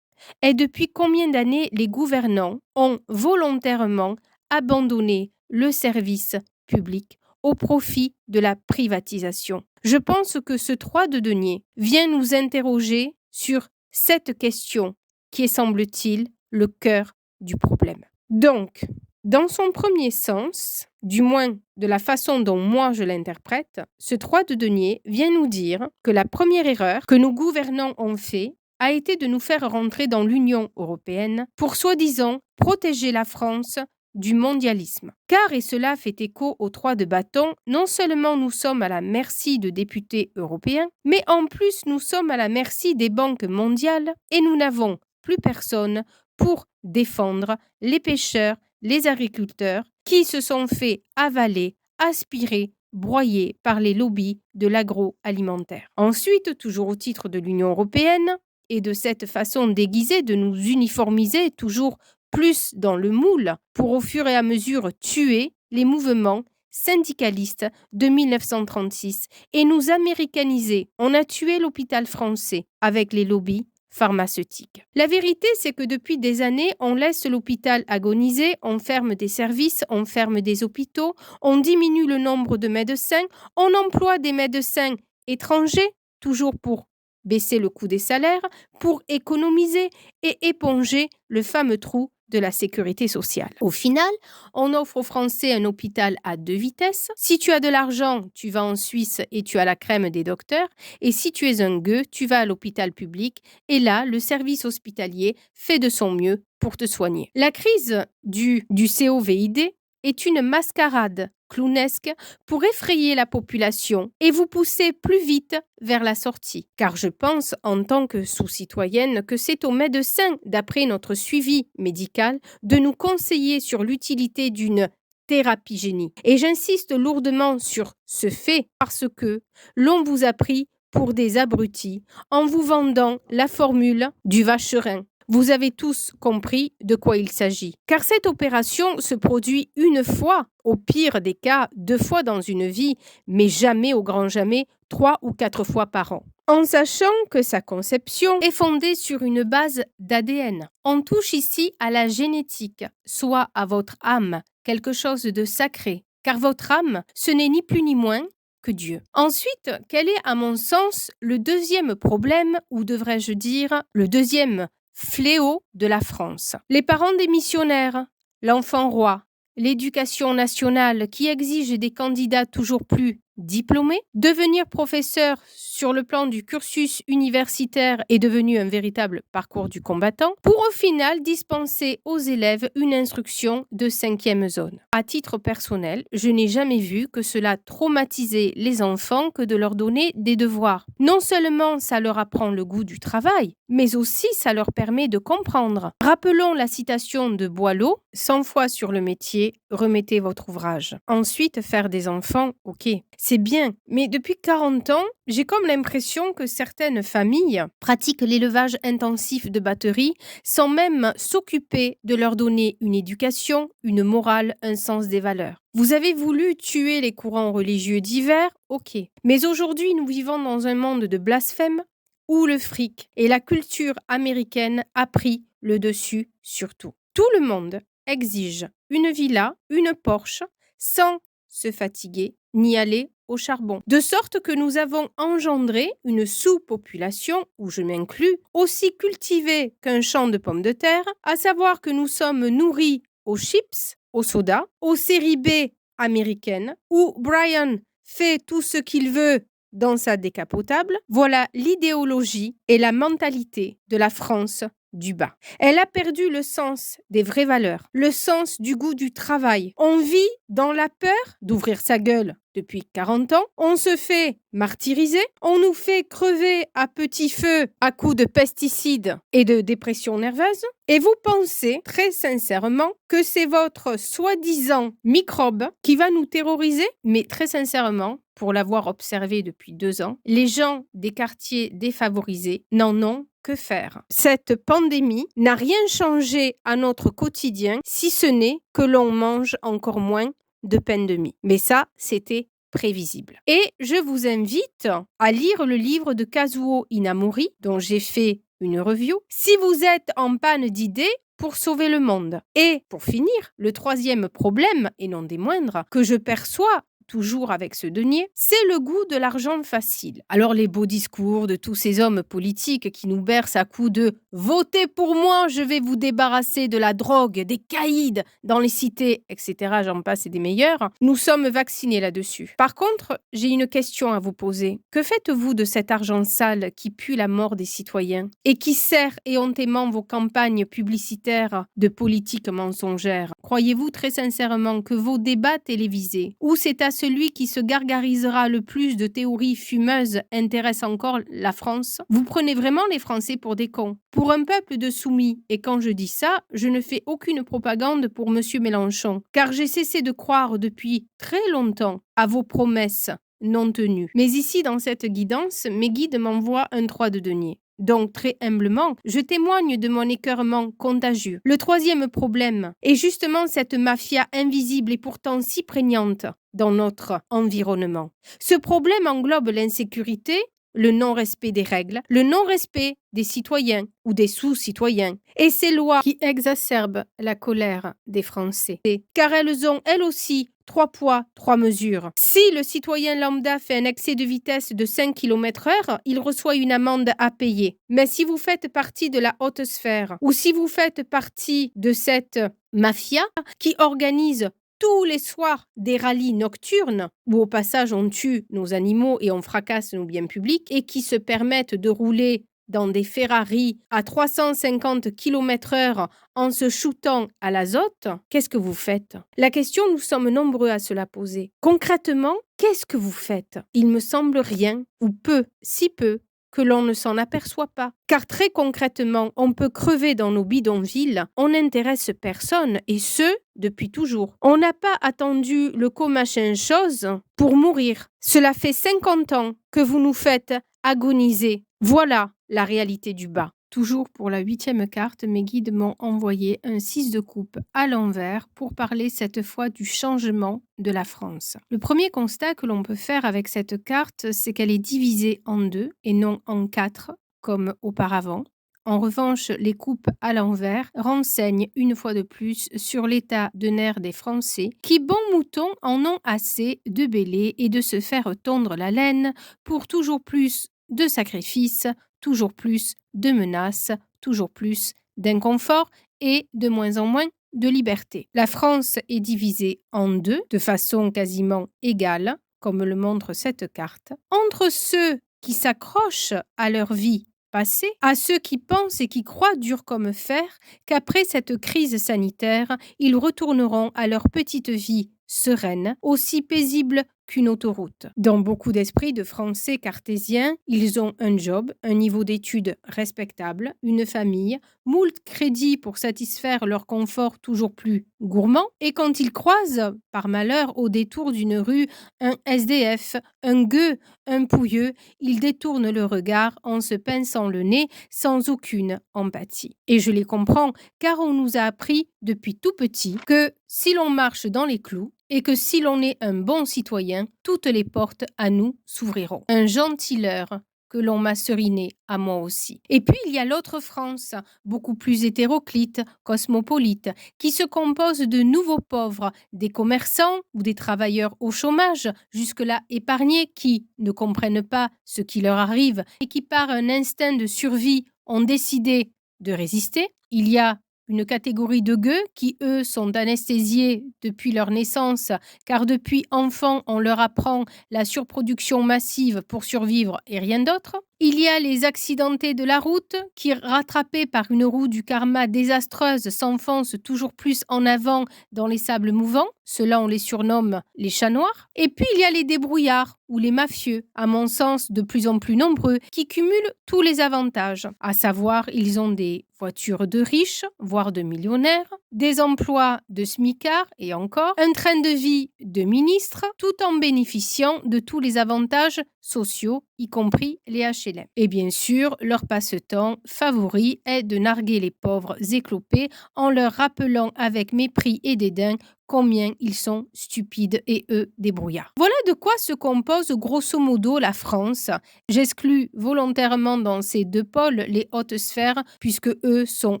est depuis combien d'années les gouvernants ont volontairement abandonner le service public au profit de la privatisation. Je pense que ce 3 de denier vient nous interroger sur cette question qui est, semble-t-il, le cœur du problème. Donc, dans son premier sens, du moins de la façon dont moi je l'interprète, ce 3 de denier vient nous dire que la première erreur que nos gouvernants ont fait a été de nous faire rentrer dans l'Union européenne pour soi-disant protéger la France du mondialisme. Car, et cela fait écho aux 3 de bâton, non seulement nous sommes à la merci de députés européens, mais en plus nous sommes à la merci des banques mondiales et nous n'avons plus personne pour défendre les pêcheurs, les agriculteurs qui se sont fait avaler, aspirer, broyer par les lobbies de l'agroalimentaire. Ensuite, toujours au titre de l'Union européenne, et de cette façon déguisée de nous uniformiser toujours plus dans le moule pour au fur et à mesure tuer les mouvements syndicalistes de 1936 et nous américaniser. On a tué l'hôpital français avec les lobbies pharmaceutiques. La vérité, c'est que depuis des années, on laisse l'hôpital agoniser, on ferme des services, on ferme des hôpitaux, on diminue le nombre de médecins, on emploie des médecins étrangers, toujours pour baisser le coût des salaires, pour économiser et éponger le fameux trou de la sécurité sociale. Au final, on offre aux Français un hôpital à 2 vitesses. Si tu as de l'argent, tu vas en Suisse et tu as la crème des docteurs. Et si tu es un gueux, tu vas à l'hôpital public. Et là, le service hospitalier fait de son mieux pour te soigner. La crise du COVID est une mascarade clownesque pour effrayer la population et vous pousser plus vite vers la sortie. Car je pense, en tant que sous-citoyenne, que c'est aux médecins, d'après notre suivi médical, de nous conseiller sur l'utilité d'une thérapie génie. Et j'insiste lourdement sur ce fait parce que l'on vous a pris pour des abrutis en vous vendant la formule du vacherin. Vous avez tous compris de quoi il s'agit. Car cette opération se produit une fois, au pire des cas, 2 fois dans une vie, mais jamais au grand jamais, 3 ou 4 fois par an. En sachant que sa conception est fondée sur une base d'ADN. On touche ici à la génétique, soit à votre âme, quelque chose de sacré. Car votre âme, ce n'est ni plus ni moins que Dieu. Ensuite, quel est, à mon sens, le deuxième problème, ou devrais-je dire, le deuxième fléau de la France? Les parents des missionnaires, l'enfant roi, l'éducation nationale qui exige des candidats toujours plus diplômés, devenir professeur sur le plan du cursus universitaire est devenu un véritable parcours du combattant, pour au final dispenser aux élèves une instruction de 5e zone. À titre personnel, je n'ai jamais vu que cela traumatisait les enfants que de leur donner des devoirs. Non seulement ça leur apprend le goût du travail, mais aussi ça leur permet de comprendre. Rappelons la citation de Boileau, 100 fois sur le métier, remettez votre ouvrage. Ensuite, faire des enfants, ok, c'est bien, mais depuis 40 ans, j'ai comme l'impression que certaines familles pratiquent l'élevage intensif de batteries sans même s'occuper de leur donner une éducation, une morale, un sens des valeurs. Vous avez voulu tuer les courants religieux divers, ok, mais aujourd'hui nous vivons dans un monde de blasphème où le fric et la culture américaine a pris le dessus sur tout. Tout le monde exige une villa, une Porsche, sans se fatiguer ni aller au charbon. De sorte que nous avons engendré une sous-population, où je m'inclus, aussi cultivée qu'un champ de pommes de terre, à savoir que nous sommes nourris aux chips, aux sodas, aux séries B américaines, où Brian fait tout ce qu'il veut dans sa décapotable. Voilà l'idéologie et la mentalité de la France du bas. Elle a perdu le sens des vraies valeurs, le sens du goût du travail. On vit dans la peur d'ouvrir sa gueule depuis 40 ans. On se fait martyriser. On nous fait crever à petit feu à coups de pesticides et de dépression nerveuse. Et vous pensez très sincèrement que c'est votre soi-disant microbe qui va nous terroriser? Mais très sincèrement, pour l'avoir observé depuis 2 ans, les gens des quartiers défavorisés n'en ont que faire. Cette pandémie n'a rien changé à notre quotidien, si ce n'est que l'on mange encore moins de pain de mie. Mais ça, c'était prévisible. Et je vous invite à lire le livre de Kazuo Inamori, dont j'ai fait une review, si vous êtes en panne d'idées pour sauver le monde. Et pour finir, le troisième problème, et non des moindres, que je perçois toujours avec ce denier, c'est le goût de l'argent facile. Alors les beaux discours de tous ces hommes politiques qui nous bercent à coups de « Votez pour moi, je vais vous débarrasser de la drogue, des caïds dans les cités, etc. » J'en passe et des meilleurs. Nous sommes vaccinés là-dessus. Par contre, j'ai une question à vous poser. Que faites-vous de cet argent sale qui pue la mort des citoyens et qui sert éhontément vos campagnes publicitaires de politique mensongère? Croyez-vous très sincèrement que vos débats télévisés, où c'est à celui qui se gargarisera le plus de théories fumeuses intéresse encore la France? Vous prenez vraiment les Français pour des cons, pour un peuple de soumis. Et quand je dis ça, je ne fais aucune propagande pour M. Mélenchon, car j'ai cessé de croire depuis très longtemps à vos promesses non tenues. Mais ici, dans cette guidance, mes guides m'envoient un 3 de denier. Donc, très humblement, je témoigne de mon écœurement contagieux. Le troisième problème est justement cette mafia invisible et pourtant si prégnante dans notre environnement. Ce problème englobe l'insécurité, le non-respect des règles, le non-respect des citoyens ou des sous-citoyens, et ces lois qui exacerbent la colère des Français. Car elles ont, elles aussi, 3 poids, 3 mesures. Si le citoyen lambda fait un excès de vitesse de 5 km/h, il reçoit une amende à payer. Mais si vous faites partie de la haute sphère, ou si vous faites partie de cette mafia qui organise tous les soirs des rallyes nocturnes, où au passage on tue nos animaux et on fracasse nos biens publics, et qui se permettent de rouler dans des Ferrari à 350 km/h en se shootant à l'azote, qu'est-ce que vous faites? La question, nous sommes nombreux à se la poser. Concrètement, qu'est-ce que vous faites? Il me semble rien, ou peu, si peu, que l'on ne s'en aperçoit pas. Car très concrètement, on peut crever dans nos bidonvilles, on n'intéresse personne, et ce, depuis toujours. On n'a pas attendu le co-machin chose pour mourir. Cela fait 50 ans que vous nous faites agoniser. Voilà la réalité du bas. Toujours pour la 8e carte, mes guides m'ont envoyé un 6 de coupe à l'envers pour parler cette fois du changement de la France. Le premier constat que l'on peut faire avec cette carte, c'est qu'elle est divisée en 2 et non en 4 comme auparavant. En revanche, les coupes à l'envers renseignent une fois de plus sur l'état de nerfs des Français qui, bons moutons, en ont assez de bêler et de se faire tondre la laine pour toujours plus de sacrifices, toujours plus de menaces, toujours plus d'inconfort et de moins en moins de liberté. La France est divisée en 2 de façon quasiment égale, comme le montre cette carte, entre ceux qui s'accrochent à leur vie passée, à ceux qui pensent et qui croient dur comme fer qu'après cette crise sanitaire, ils retourneront à leur petite vie sereine, aussi paisible qu'une autoroute. Dans beaucoup d'esprits de Français cartésiens, ils ont un job, un niveau d'études respectable, une famille, moult crédits pour satisfaire leur confort toujours plus gourmand, et quand ils croisent, par malheur, au détour d'une rue, un SDF, un gueux, un pouilleux, ils détournent le regard en se pinçant le nez sans aucune empathie. Et je les comprends, car on nous a appris depuis tout petit que si l'on marche dans les clous, et que si l'on est un bon citoyen, toutes les portes à nous s'ouvriront. Un gentil leurre que l'on m'a seriné à moi aussi. Et puis il y a l'autre France, beaucoup plus hétéroclite, cosmopolite, qui se compose de nouveaux pauvres, des commerçants ou des travailleurs au chômage, jusque-là épargnés, qui ne comprennent pas ce qui leur arrive et qui par un instinct de survie ont décidé de résister. Il y a une catégorie de gueux qui, eux, sont anesthésiés depuis leur naissance, car depuis enfant, on leur apprend la surproduction massive pour survivre et rien d'autre. Il y a les accidentés de la route qui, rattrapés par une roue du karma désastreuse, s'enfoncent toujours plus en avant dans les sables mouvants. Ceux-là, on les surnomme les chats noirs. Et puis, il y a les débrouillards ou les mafieux, à mon sens de plus en plus nombreux, qui cumulent tous les avantages. À savoir, ils ont des voitures de riches, voire de millionnaires, des emplois de smicards et encore, un train de vie de ministres, tout en bénéficiant de tous les avantages sociaux, y compris les HLM. Et bien sûr, leur passe-temps favori est de narguer les pauvres éclopés en leur rappelant avec mépris et dédain combien ils sont stupides et eux débrouillards. Voilà de quoi se compose grosso modo la France. J'exclus volontairement dans ces 2 pôles les hautes sphères puisque eux sont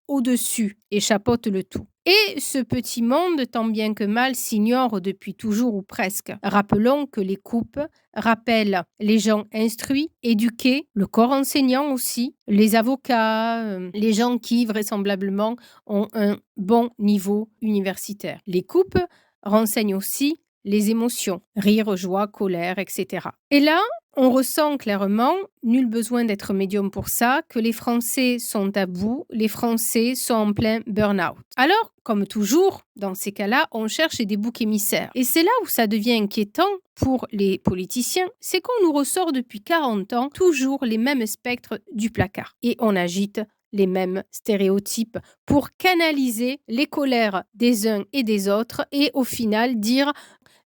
au-dessus et chapeautent le tout. Et ce petit monde, tant bien que mal, s'ignore depuis toujours ou presque. Rappelons que les coupes rappellent les gens instruits, éduqués, le corps enseignant aussi, les avocats, les gens qui vraisemblablement ont un bon niveau universitaire. Les coupes renseignent aussi les émotions, rire, joie, colère, etc. Et là, on ressent clairement, nul besoin d'être médium pour ça, que les Français sont à bout, les Français sont en plein burn-out. Alors, comme toujours, dans ces cas-là, on cherche des boucs émissaires. Et c'est là où ça devient inquiétant pour les politiciens, c'est qu'on nous ressort depuis 40 ans toujours les mêmes spectres du placard. Et on agite les mêmes stéréotypes pour canaliser les colères des uns et des autres et au final dire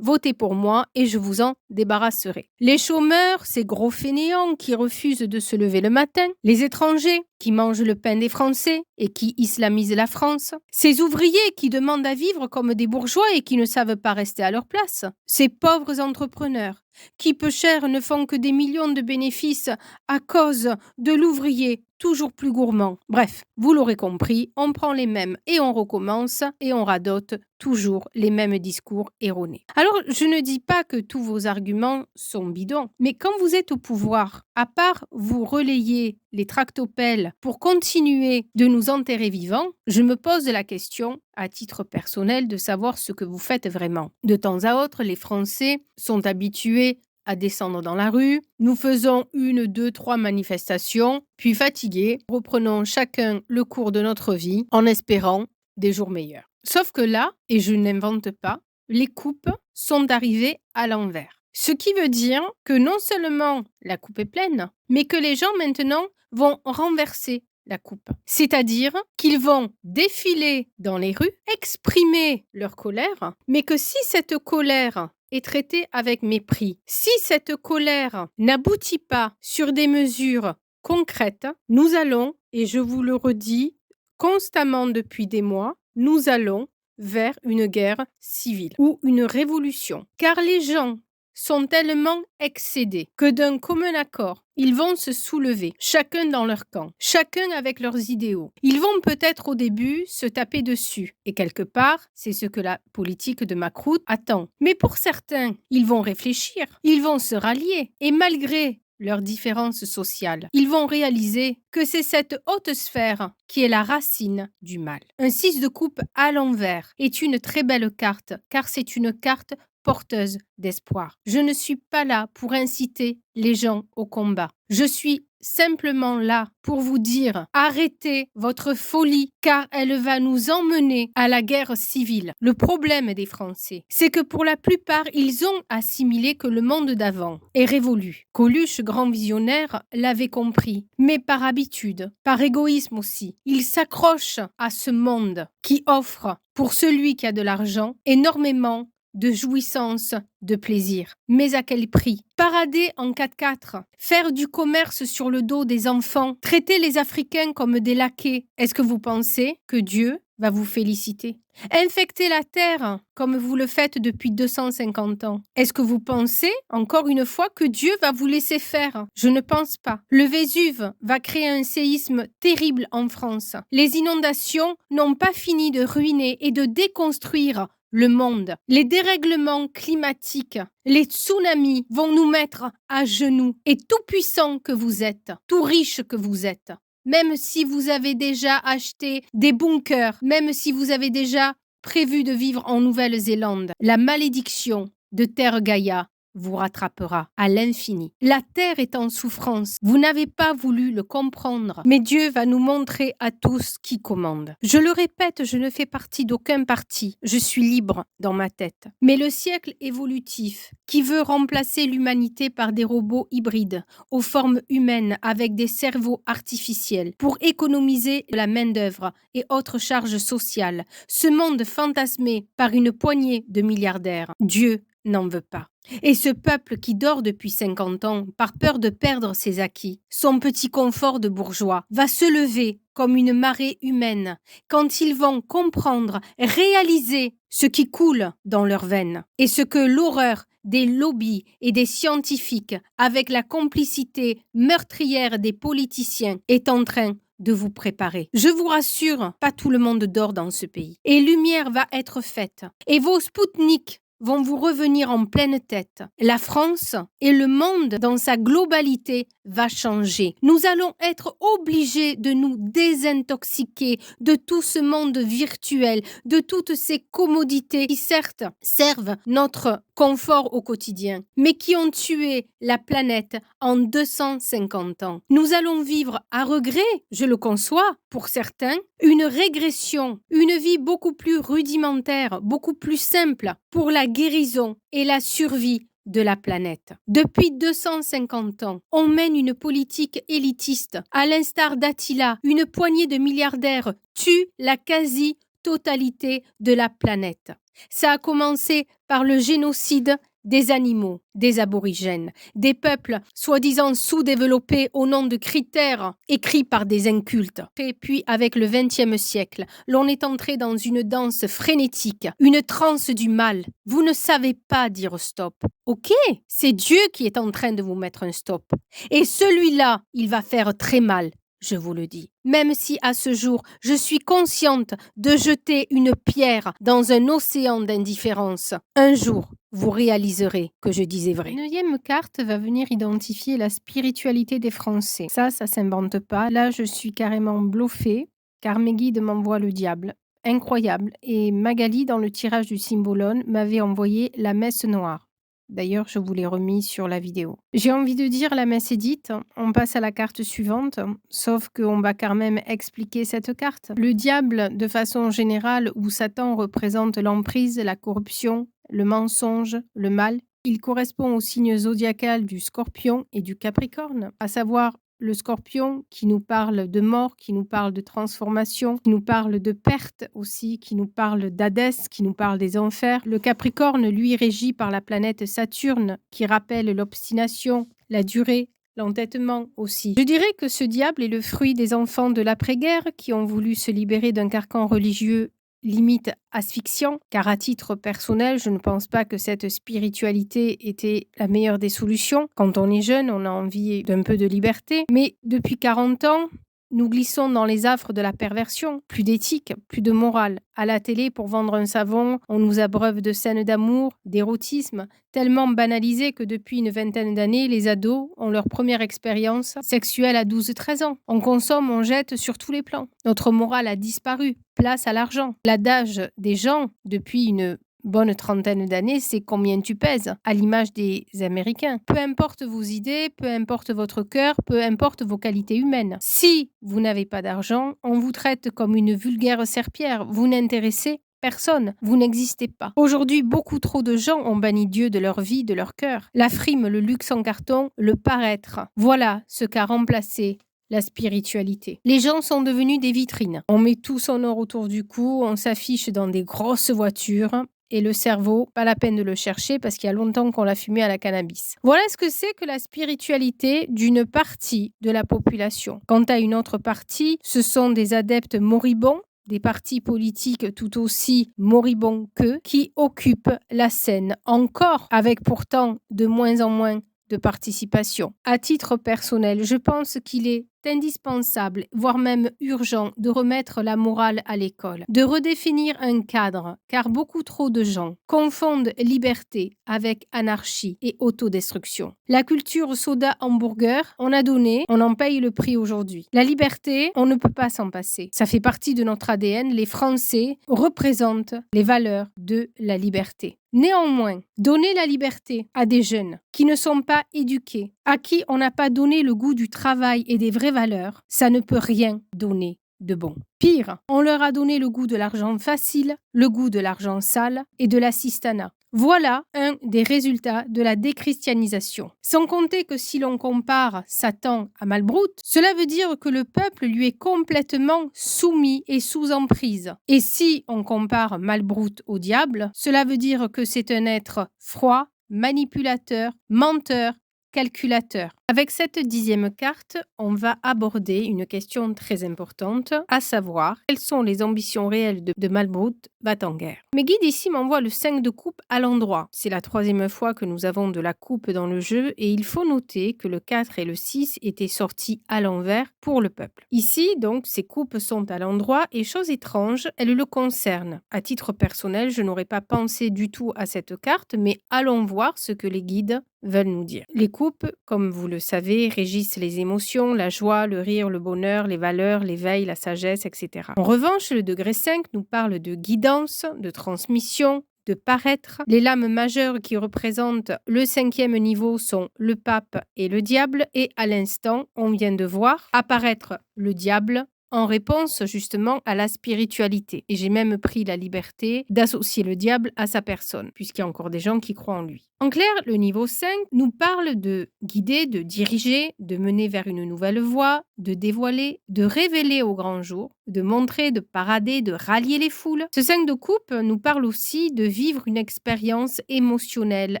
votez pour moi et je vous en débarrasserai. Les chômeurs, ces gros fainéants qui refusent de se lever le matin, les étrangers qui mangent le pain des Français et qui islamisent la France, ces ouvriers qui demandent à vivre comme des bourgeois et qui ne savent pas rester à leur place, ces pauvres entrepreneurs qui peu cher ne font que des millions de bénéfices à cause de l'ouvrier toujours plus gourmand. Bref, vous l'aurez compris, on prend les mêmes et on recommence et on radote toujours les mêmes discours erronés. Alors, je ne dis pas que tous vos arguments sont bidons, mais quand vous êtes au pouvoir, à part vous relayer les tractopelles pour continuer de nous enterrer vivants, je me pose la question, à titre personnel, de savoir ce que vous faites vraiment. De temps à autre, les Français sont habitués à descendre dans la rue. Nous faisons 1, 2, 3 manifestations, puis fatigués, reprenons chacun le cours de notre vie en espérant des jours meilleurs. Sauf que là, et je n'invente pas, les coupes sont arrivées à l'envers. Ce qui veut dire que non seulement la coupe est pleine, mais que les gens maintenant vont renverser la coupe. C'est-à-dire qu'ils vont défiler dans les rues, exprimer leur colère, mais que si cette colère est traitée avec mépris, si cette colère n'aboutit pas sur des mesures concrètes, nous allons, et je vous le redis constamment depuis des mois, nous allons vers une guerre civile ou une révolution. Car les gens sont tellement excédés que d'un commun accord, ils vont se soulever, chacun dans leur camp, chacun avec leurs idéaux. Ils vont peut-être au début se taper dessus. Et quelque part, c'est ce que la politique de Macron attend. Mais pour certains, ils vont réfléchir, ils vont se rallier. Et malgré leurs différences sociales, ils vont réaliser que c'est cette haute sphère qui est la racine du mal. Un 6 de coupe à l'envers est une très belle carte, car c'est une carte porteuse d'espoir. Je ne suis pas là pour inciter les gens au combat. Je suis simplement là pour vous dire arrêtez votre folie car elle va nous emmener à la guerre civile. Le problème des Français, c'est que pour la plupart, ils ont assimilé que le monde d'avant est révolu. Coluche, grand visionnaire, l'avait compris, mais par habitude, par égoïsme aussi. Il s'accroche à ce monde qui offre, pour celui qui a de l'argent, énormément de jouissance, de plaisir. Mais à quel prix? Parader en 4x4, faire du commerce sur le dos des enfants, traiter les Africains comme des laquais. Est-ce que vous pensez que Dieu va vous féliciter? Infecter la terre comme vous le faites depuis 250 ans. Est-ce que vous pensez, encore une fois, que Dieu va vous laisser faire? Je ne pense pas. Le Vésuve va créer un séisme terrible en France. Les inondations n'ont pas fini de ruiner et de déconstruire le monde. Les dérèglements climatiques, les tsunamis vont nous mettre à genoux. Et tout puissant que vous êtes, tout riche que vous êtes, même si vous avez déjà acheté des bunkers, même si vous avez déjà prévu de vivre en Nouvelle-Zélande, la malédiction de Terre Gaïa vous rattrapera à l'infini. La terre est en souffrance. Vous n'avez pas voulu le comprendre. Mais Dieu va nous montrer à tous qui commande. Je le répète, je ne fais partie d'aucun parti. Je suis libre dans ma tête. Mais le siècle évolutif qui veut remplacer l'humanité par des robots hybrides aux formes humaines avec des cerveaux artificiels pour économiser la main-d'œuvre et autres charges sociales, ce monde fantasmé par une poignée de milliardaires, Dieu n'en veut pas. Et ce peuple qui dort depuis 50 ans, par peur de perdre ses acquis, son petit confort de bourgeois, va se lever comme une marée humaine quand ils vont comprendre, réaliser ce qui coule dans leurs veines et ce que l'horreur des lobbies et des scientifiques, avec la complicité meurtrière des politiciens, est en train de vous préparer. Je vous rassure, pas tout le monde dort dans ce pays. Et lumière va être faite. Et vos Spoutniks vont vous revenir en pleine tête. La France et le monde dans sa globalité va changer. Nous allons être obligés de nous désintoxiquer de tout ce monde virtuel, de toutes ces commodités qui certes servent notre confort au quotidien, mais qui ont tué la planète en 250 ans. Nous allons vivre à regret, je le conçois, pour certains, une régression, une vie beaucoup plus rudimentaire, beaucoup plus simple pour la guérison et la survie de la planète. Depuis 250 ans, on mène une politique élitiste. À l'instar d'Attila, une poignée de milliardaires tue la quasi-totalité de la planète. Ça a commencé par le génocide des animaux, des aborigènes, des peuples soi-disant sous-développés au nom de critères écrits par des incultes. Et puis, avec le XXe siècle, l'on est entré dans une danse frénétique, une transe du mal. Vous ne savez pas dire stop. Ok, c'est Dieu qui est en train de vous mettre un stop. Et celui-là, il va faire très mal. Je vous le dis. Même si à ce jour, je suis consciente de jeter une pierre dans un océan d'indifférence, un jour, vous réaliserez que je disais vrai. La 9e carte va venir identifier la spiritualité des Français. Ça s'invente pas. Là, je suis carrément bluffée, car mes guides m'envoient le diable. Incroyable. Et Magali, dans le tirage du Symbolone, m'avait envoyé la messe noire. D'ailleurs, je vous l'ai remis sur la vidéo. J'ai envie de dire la messe est dite, on passe à la carte suivante, sauf qu'on va quand même expliquer cette carte. Le diable, de façon générale, où Satan représente l'emprise, la corruption, le mensonge, le mal, il correspond au signe zodiacal du Scorpion et du Capricorne, à savoir le Scorpion qui nous parle de mort, qui nous parle de transformation, qui nous parle de perte aussi, qui nous parle d'Hadès, qui nous parle des enfers. Le Capricorne, lui, régi par la planète Saturne, qui rappelle l'obstination, la durée, l'entêtement aussi. Je dirais que ce diable est le fruit des enfants de l'après-guerre qui ont voulu se libérer d'un carcan religieux limite asphyxiant, car à titre personnel, je ne pense pas que cette spiritualité était la meilleure des solutions. Quand on est jeune, on a envie d'un peu de liberté, mais depuis 40 ans, nous glissons dans les affres de la perversion. Plus d'éthique, plus de morale. À la télé, pour vendre un savon, on nous abreuve de scènes d'amour, d'érotisme, tellement banalisées que depuis une vingtaine d'années, les ados ont leur première expérience sexuelle à 12-13 ans. On consomme, on jette sur tous les plans. Notre morale a disparu. Place à l'argent. L'adage des gens, depuis une bonne trentaine d'années, c'est combien tu pèses, à l'image des Américains. Peu importe vos idées, peu importe votre cœur, peu importe vos qualités humaines. Si vous n'avez pas d'argent, on vous traite comme une vulgaire serpillère. Vous n'intéressez personne. Vous n'existez pas. Aujourd'hui, beaucoup trop de gens ont banni Dieu de leur vie, de leur cœur. La frime, le luxe en carton, le paraître. Voilà ce qu'a remplacé la spiritualité. Les gens sont devenus des vitrines. On met tout son or autour du cou, on s'affiche dans des grosses voitures. Et le cerveau, pas la peine de le chercher parce qu'il y a longtemps qu'on l'a fumé à la cannabis. Voilà ce que c'est que la spiritualité d'une partie de la population. Quant à une autre partie, ce sont des adeptes moribonds, des partis politiques tout aussi moribonds qu'eux, qui occupent la scène encore, avec pourtant de moins en moins de participation. À titre personnel, je pense qu'il est indispensable, voire même urgent, de remettre la morale à l'école, de redéfinir un cadre, car beaucoup trop de gens confondent liberté avec anarchie et autodestruction. La culture soda hamburger, on a donné, on en paye le prix aujourd'hui. La liberté, on ne peut pas s'en passer. Ça fait partie de notre ADN. Les Français représentent les valeurs de la liberté. Néanmoins, donner la liberté à des jeunes qui ne sont pas éduqués, à qui on n'a pas donné le goût du travail et des vraies valeurs, ça ne peut rien donner de bon. Pire, on leur a donné le goût de l'argent facile, le goût de l'argent sale et de l'assistanat. Voilà un des résultats de la déchristianisation. Sans compter que si l'on compare Satan à Malbroute, cela veut dire que le peuple lui est complètement soumis et sous emprise. Et si on compare Malbroute au diable, cela veut dire que c'est un être froid, manipulateur, menteur, calculateur. Avec cette 10e carte, on va aborder une question très importante, à savoir quelles sont les ambitions réelles de Malbroute Va-t-en-guerre. Mes guides ici m'envoient le 5 de coupe à l'endroit. C'est la 3e fois que nous avons de la coupe dans le jeu et il faut noter que le 4 et le 6 étaient sortis à l'envers pour le peuple. Ici, donc, ces coupes sont à l'endroit et chose étrange, elles le concernent. À titre personnel, je n'aurais pas pensé du tout à cette carte, mais allons voir ce que les guides veulent nous dire. Les coupes, comme vous le savez, régissent les émotions, la joie, le rire, le bonheur, les valeurs, l'éveil, la sagesse, etc. En revanche, le degré 5 nous parle de guidance, de transmission, de paraître. Les lames majeures qui représentent le 5e niveau sont le pape et le diable. Et à l'instant, on vient de voir apparaître le diable en réponse justement à la spiritualité. Et j'ai même pris la liberté d'associer le diable à sa personne, puisqu'il y a encore des gens qui croient en lui. En clair, le niveau 5 nous parle de guider, de diriger, de mener vers une nouvelle voie, de dévoiler, de révéler au grand jour, de montrer, de parader, de rallier les foules. Ce 5 de coupe nous parle aussi de vivre une expérience émotionnelle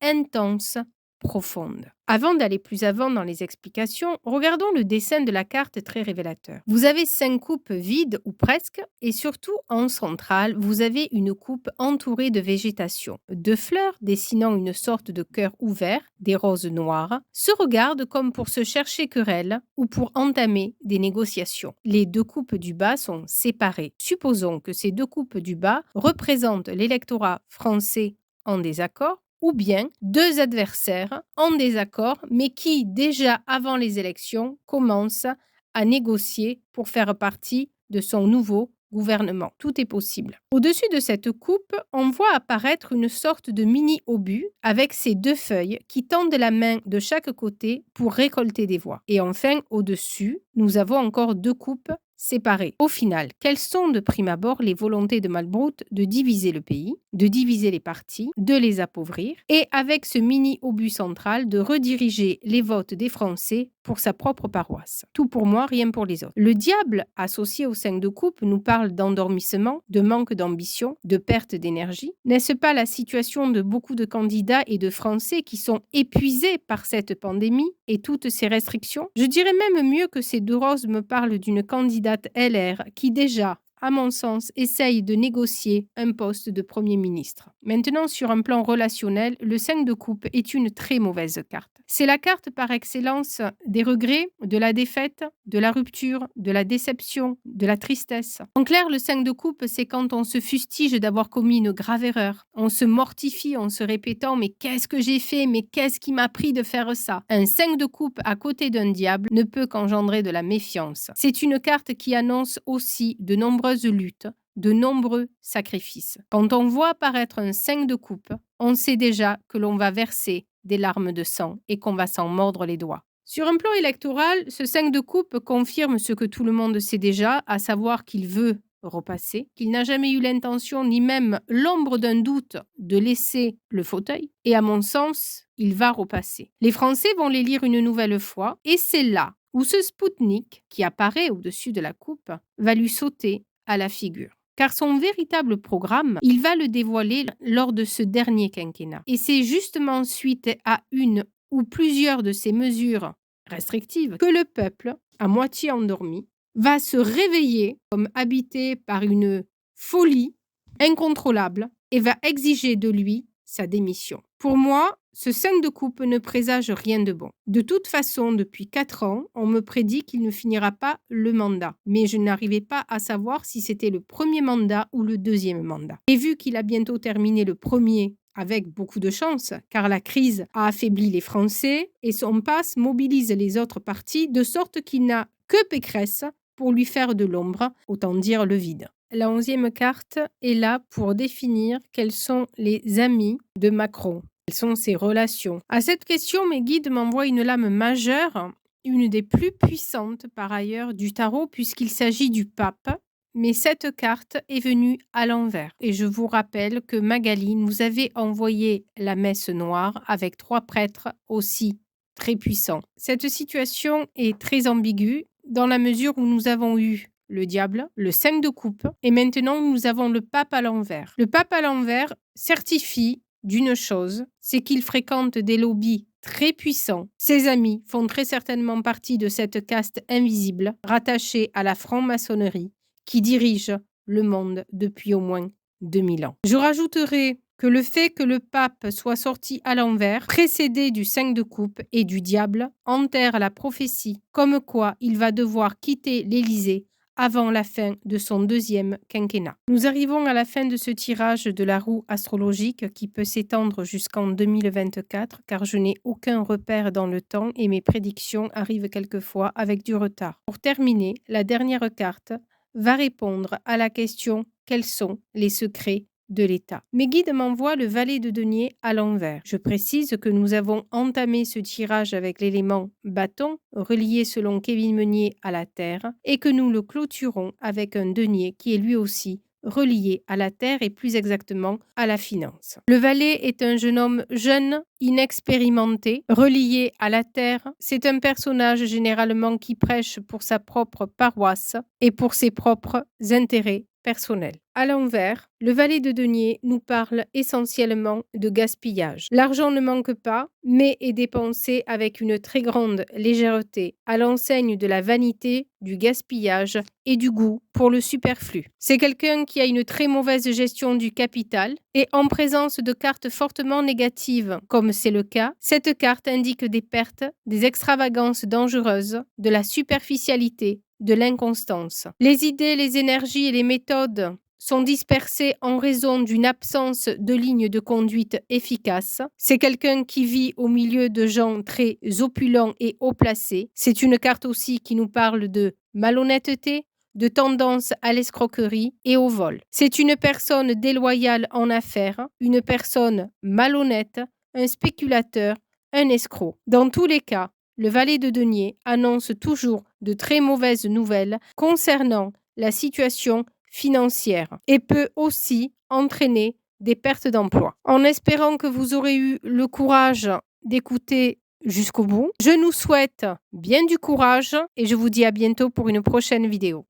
intense, profonde. Avant d'aller plus avant dans les explications, regardons le dessin de la carte très révélateur. Vous avez 5 coupes vides ou presque, et surtout en centrale, vous avez une coupe entourée de végétation. Deux fleurs dessinant une sorte de cœur ouvert, des roses noires, se regardent comme pour se chercher querelle ou pour entamer des négociations. Les deux coupes du bas sont séparées. Supposons que ces deux coupes du bas représentent l'électorat français en désaccord, ou bien deux adversaires en désaccord, mais qui, déjà avant les élections, commencent à négocier pour faire partie de son nouveau gouvernement. Tout est possible. Au-dessus de cette coupe, on voit apparaître une sorte de mini-obus avec ses deux feuilles qui tendent la main de chaque côté pour récolter des voix. Et enfin, au-dessus, nous avons encore deux coupes séparées. Au final, quelles sont de prime abord les volontés de Malbrook de diviser le pays, de diviser les partis, de les appauvrir, et avec ce mini-obus central de rediriger les votes des Français pour sa propre paroisse. Tout pour moi, rien pour les autres. Le diable, associé au 5 de coupe, nous parle d'endormissement, de manque d'ambition, de perte d'énergie. N'est-ce pas la situation de beaucoup de candidats et de Français qui sont épuisés par cette pandémie et toutes ces restrictions? Je dirais même mieux que ces deux roses me parlent d'une candidate LR qui déjà, à mon sens, essaye de négocier un poste de Premier ministre. Maintenant, sur un plan relationnel, le 5 de coupe est une très mauvaise carte. C'est la carte par excellence des regrets, de la défaite, de la rupture, de la déception, de la tristesse. En clair, le 5 de coupe, c'est quand on se fustige d'avoir commis une grave erreur. On se mortifie en se répétant « mais qu'est-ce que j'ai fait? Mais qu'est-ce qui m'a pris de faire ça ?» Un 5 de coupe à côté d'un diable ne peut qu'engendrer de la méfiance. C'est une carte qui annonce aussi de nombreuses luttes, de nombreux sacrifices. Quand on voit apparaître un 5 de coupe, on sait déjà que l'on va verser des larmes de sang et qu'on va s'en mordre les doigts. Sur un plan électoral, ce 5 de coupe confirme ce que tout le monde sait déjà, à savoir qu'il veut repasser, qu'il n'a jamais eu l'intention ni même l'ombre d'un doute de laisser le fauteuil. Et à mon sens, il va repasser. Les Français vont les lire une nouvelle fois et c'est là où ce Spoutnik, qui apparaît au-dessus de la coupe, va lui sauter à la figure. Car son véritable programme, il va le dévoiler lors de ce dernier quinquennat. Et c'est justement suite à une ou plusieurs de ces mesures restrictives que le peuple, à moitié endormi, va se réveiller comme habité par une folie incontrôlable et va exiger de lui sa démission. Pour moi, ce 5 de coupe ne présage rien de bon. De toute façon, depuis 4 ans, on me prédit qu'il ne finira pas le mandat. Mais je n'arrivais pas à savoir si c'était le premier mandat ou le deuxième mandat. Et vu qu'il a bientôt terminé le premier avec beaucoup de chance, car la crise a affaibli les Français et son passe mobilise les autres partis de sorte qu'il n'a que Pécresse pour lui faire de l'ombre, autant dire le vide. La 11e carte est là pour définir quels sont les amis de Macron. Quelles sont ses relations? À cette question, mes guides m'envoient une lame majeure, une des plus puissantes par ailleurs du tarot, puisqu'il s'agit du pape. Mais cette carte est venue à l'envers. Et je vous rappelle que Magali nous avait envoyé la messe noire avec 3 prêtres aussi très puissants. Cette situation est très ambiguë dans la mesure où nous avons eu le diable, le 5 de coupe, et maintenant nous avons le pape à l'envers. Le pape à l'envers certifie d'une chose, c'est qu'il fréquente des lobbies très puissants. Ses amis font très certainement partie de cette caste invisible rattachée à la franc-maçonnerie qui dirige le monde depuis au moins 2000 ans. Je rajouterai que le fait que le pape soit sorti à l'envers, précédé du 5 de coupe et du diable, enterre la prophétie comme quoi il va devoir quitter l'Élysée avant la fin de son deuxième quinquennat. Nous arrivons à la fin de ce tirage de la roue astrologique qui peut s'étendre jusqu'en 2024 car je n'ai aucun repère dans le temps et mes prédictions arrivent quelquefois avec du retard. Pour terminer, la dernière carte va répondre à la question « Quels sont les secrets de l'État. Mes guides m'envoient le valet de denier à l'envers. Je précise que nous avons entamé ce tirage avec l'élément bâton, relié selon Kevin Meunier à la terre, et que nous le clôturons avec un denier qui est lui aussi relié à la terre et plus exactement à la finance. Le valet est un jeune homme jeune, inexpérimenté, relié à la terre. C'est un personnage généralement qui prêche pour sa propre paroisse et pour ses propres intérêts personnels. À l'envers, le valet de denier nous parle essentiellement de gaspillage. L'argent ne manque pas, mais est dépensé avec une très grande légèreté, à l'enseigne de la vanité, du gaspillage et du goût pour le superflu. C'est quelqu'un qui a une très mauvaise gestion du capital et en présence de cartes fortement négatives, comme c'est le cas, cette carte indique des pertes, des extravagances dangereuses, de la superficialité, de l'inconstance. Les idées, les énergies et les méthodes sont dispersés en raison d'une absence de ligne de conduite efficace. C'est quelqu'un qui vit au milieu de gens très opulents et haut placés. C'est une carte aussi qui nous parle de malhonnêteté, de tendance à l'escroquerie et au vol. C'est une personne déloyale en affaires, une personne malhonnête, un spéculateur, un escroc. Dans tous les cas, le valet de denier annonce toujours de très mauvaises nouvelles concernant la situation financière et peut aussi entraîner des pertes d'emploi. En espérant que vous aurez eu le courage d'écouter jusqu'au bout, je nous souhaite bien du courage et je vous dis à bientôt pour une prochaine vidéo.